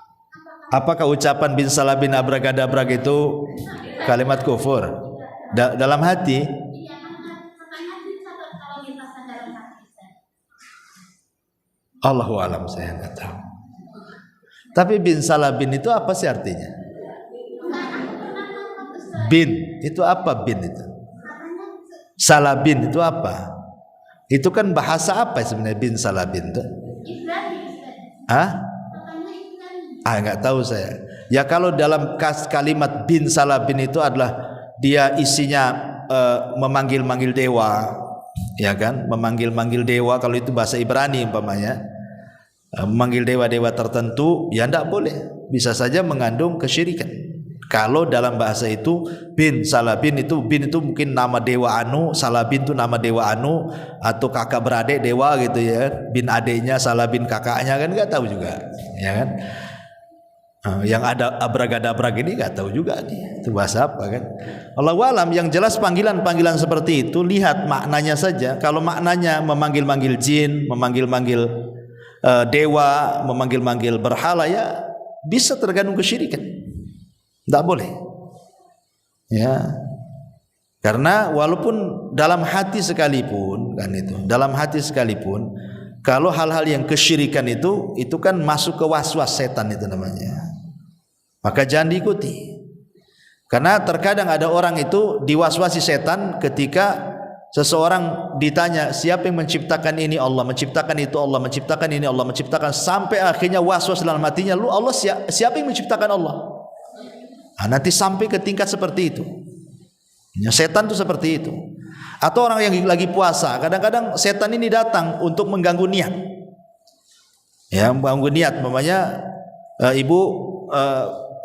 Apakah ucapan bin salabin abrakadabra itu kalimat kufur? Dalam hati? iya katanya dicatat kalau lintasan dalam hati. Allahu alam, saya nggak tahu. Tapi bin salabin itu apa sih artinya? Bin itu apa? Bin itu salabin itu apa? Itu kan bahasa apa sebenarnya bin salabin itu? Nggak tahu saya. Ya kalau dalam kalimat bin salabin itu adalah dia isinya memanggil-manggil dewa, ya kan? Memanggil-manggil dewa, kalau itu bahasa Ibrani umpamanya, memanggil dewa-dewa tertentu, ya tidak boleh. Bisa saja mengandung kesyirikan. Kalau dalam bahasa itu bin salabin itu, bin itu mungkin nama dewa anu, salabin itu nama dewa anu, atau kakak beradik dewa gitu ya, bin adiknya, salabin kakaknya, kan nggak tahu juga, ya kan? Yang ada abragadabrag ini nggak tahu juga nih itu bahasa apa kan. Allahu alam. Yang jelas panggilan-panggilan seperti itu lihat maknanya saja. Kalau maknanya memanggil-manggil jin, memanggil-manggil dewa, memanggil-manggil berhala, ya bisa tergandung kesyirikan. Tidak boleh, ya, karena walaupun dalam hati sekalipun kan itu, dalam hati sekalipun, kalau hal-hal yang kesyirikan itu kan masuk ke waswas setan itu namanya, maka jangan diikuti. Karena terkadang ada orang itu diwaswasi setan ketika seseorang ditanya siapa yang menciptakan ini, Allah menciptakan itu, Allah menciptakan ini, Allah menciptakan, sampai akhirnya waswas dalam hatinya, lu Allah siapa yang menciptakan Allah? Nanti sampai ke tingkat seperti itu. Ya, setan itu seperti itu. Atau orang yang lagi puasa, kadang-kadang setan ini datang untuk mengganggu niat. Ya, mengganggu niat. Mamanya ibu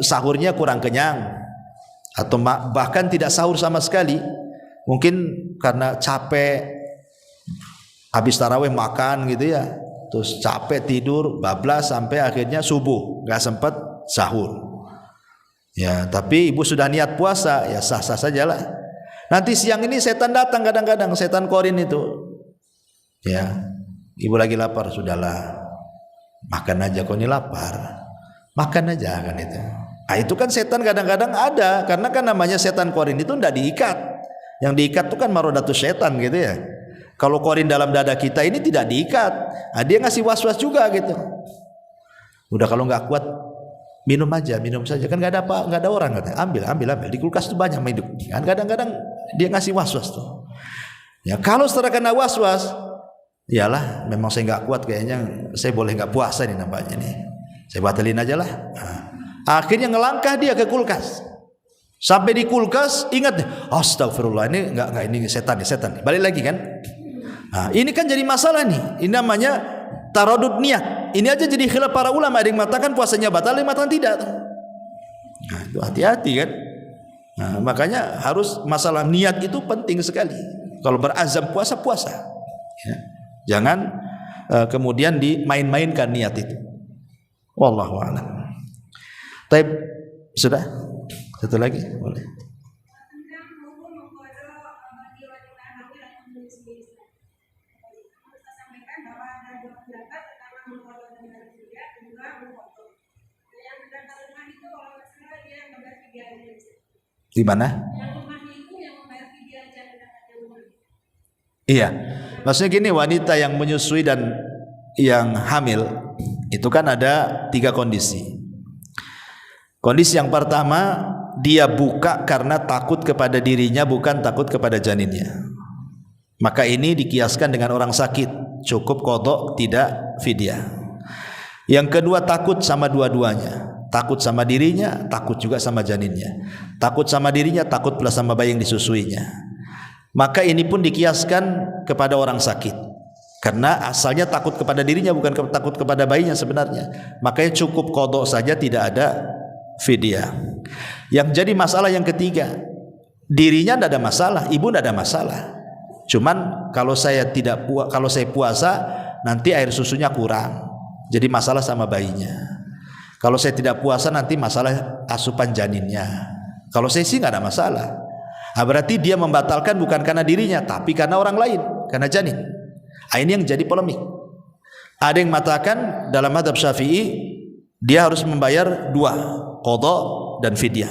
sahurnya kurang kenyang, atau bahkan tidak sahur sama sekali. Mungkin karena capek, habis tarawih makan gitu ya, terus capek tidur, bablas sampai akhirnya subuh, nggak sempat sahur. Ya, tapi ibu sudah niat puasa, ya sah-sah sajalah. Nanti siang ini setan datang, kadang-kadang setan korin itu. Ya, ibu lagi lapar, sudahlah, makan aja, kau ini lapar. makan aja kan itu. Nah, itu kan setan kadang-kadang ada, karena kan namanya setan korin itu tidak diikat. Yang diikat itu kan marodatus setan gitu ya. Kalau korin dalam dada kita ini tidak diikat, nah, dia ngasih was-was juga gitu. Udah kalau nggak kuat minum aja, minum saja, kan nggak ada orang katanya. Ambil di kulkas itu banyak hidup. Kan kadang-kadang dia ngasih was-was tuh. Ya kalau setelah kena was-was, iyalah memang saya nggak kuat kayaknya, saya boleh nggak puasa nih nampaknya nih. Saya batalin aja lah. Nah, akhirnya ngelangkah dia ke kulkas. Sampai di kulkas ingat deh, astagfirullah, ini enggak ini setan nih. Balik lagi kan? Nah, ini kan jadi masalah nih. Ini namanya taradud niat. Ini aja jadi khilaf para ulama, ada yang mengatakan puasanya batal, ada yang mengatakan tidak. Nah, itu hati-hati kan? Nah, makanya harus masalah niat itu penting sekali. Kalau berazam puasa. Ya. Jangan kemudian dimain-mainkan niat itu. Wallahu a'lam. Taib, sudah? Satu lagi boleh. Di mana? Iya, maksudnya gini, wanita yang menyusui dan yang hamil itu kan ada 3 kondisi. Kondisi yang pertama, dia buka karena takut kepada dirinya, bukan takut kepada janinnya. Maka ini dikiaskan dengan orang sakit, cukup qadha, tidak fidyah. Yang kedua, takut sama dua-duanya. Takut sama dirinya, takut juga sama janinnya. Takut sama dirinya, takut pula sama bayi yang disusuinya. Maka ini pun dikiaskan kepada orang sakit, karena asalnya takut kepada dirinya, bukan takut kepada bayinya sebenarnya. Makanya cukup qadha saja, tidak ada fidyah. Yang jadi masalah yang ketiga, dirinya tidak ada masalah, ibu tidak ada masalah. Cuman kalau saya puasa nanti air susunya kurang, jadi masalah sama bayinya. Kalau saya tidak puasa nanti masalah asupan janinnya. Kalau saya sih nggak ada masalah. Nah, berarti dia membatalkan bukan karena dirinya, tapi karena orang lain, karena janin. Nah, ini yang jadi polemik. Ada yang mengatakan dalam mazhab Syafi'i dia harus membayar 2, qadha dan fidyah.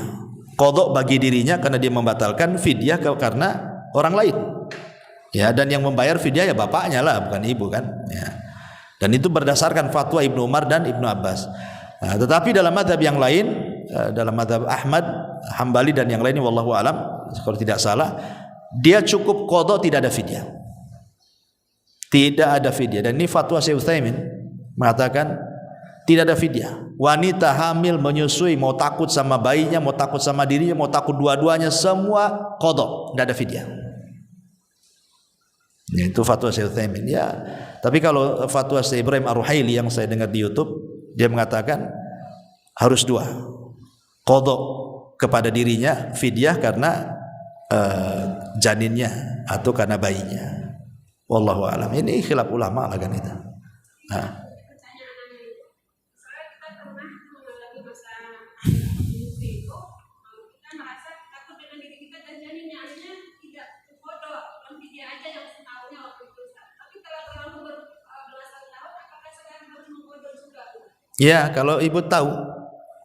Qadha bagi dirinya karena dia membatalkan, fidyah karena orang lain. Ya, dan yang membayar fidyah ya bapaknya lah, bukan ibu kan. Ya. Dan itu berdasarkan fatwa Ibnu Umar dan Ibnu Abbas. Nah, tetapi dalam mazhab yang lain, dalam mazhab Ahmad, Hambali dan yang lainnya, wallahu alam, kalau tidak salah, dia cukup qadha, tidak ada fidyah. Tidak ada fidyah. Dan ini fatwa Syekh Utsaimin mengatakan tidak ada fidyah. Wanita hamil menyusui, mau takut sama bayinya, mau takut sama dirinya, mau takut dua-duanya, semua qadha, tidak ada fidyah. Ya, itu fatwa Syekh Utsaimin. Ya, tapi kalau fatwa Syekh Ibrahim Ar-Ruhaili yang saya dengar di YouTube, dia mengatakan harus 2, qadha kepada dirinya, fidyah karena janinnya atau karena bayinya. Wallahu a'lam. Ini khilaf ulama lah kan itu. Nah. Ya, kalau ibu tahu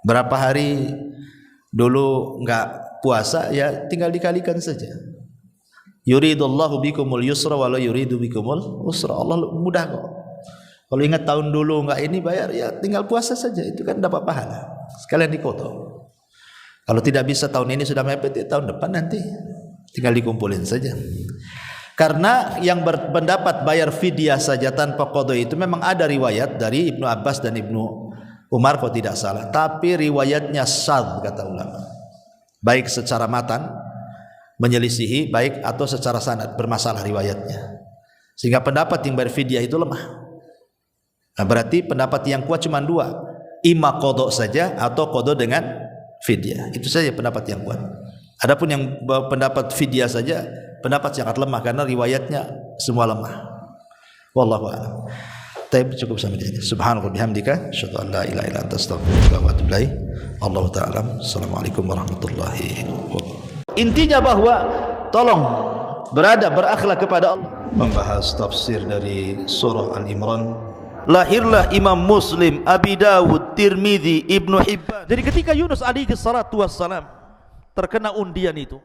berapa hari dulu enggak puasa, ya tinggal dikalikan saja. Yuridullahu bikumul yusra wa la yuridu bikumul usra. Allah mudah kok. Kalau ingat tahun dulu enggak ini bayar, ya tinggal puasa saja, itu kan dapat pahala. Sekalian dikoto. Kalau tidak bisa tahun ini sudah mepet, ya tahun depan nanti tinggal dikumpulin saja. Karena yang berpendapat bayar fidyah saja tanpa qadha itu memang ada riwayat dari Ibnu Abbas dan Ibnu Umar kalau tidak salah, tapi riwayatnya shadz kata ulama. Baik secara matan menyelisihi, baik atau secara sanad bermasalah riwayatnya. Sehingga pendapat yang bayar fidyah itu lemah. Nah, berarti pendapat yang kuat cuma 2, imma qadha saja atau qadha dengan fidyah. Itu saja pendapat yang kuat. Adapun yang pendapat fidyah saja, pendapat sangat lemah karena riwayatnya semua lemah. Wallahu a'lam. Taib, cukup sampai di sini. Subhanallah bihamdika, asyhadu an la ilaha illa anta, astaghfiruka wa atubu ilaik. Allahu ta'ala. Assalamualaikum warahmatullahi wabarakatuh. Intinya bahwa tolong berakhlak kepada Allah. Membahas tafsir dari surah Al-Imran lahirlah Imam Muslim, Abi Dawud, Tirmidzi, Ibnu Hibban. Jadi ketika Yunus alaihi salatu wassalam terkena undian itu,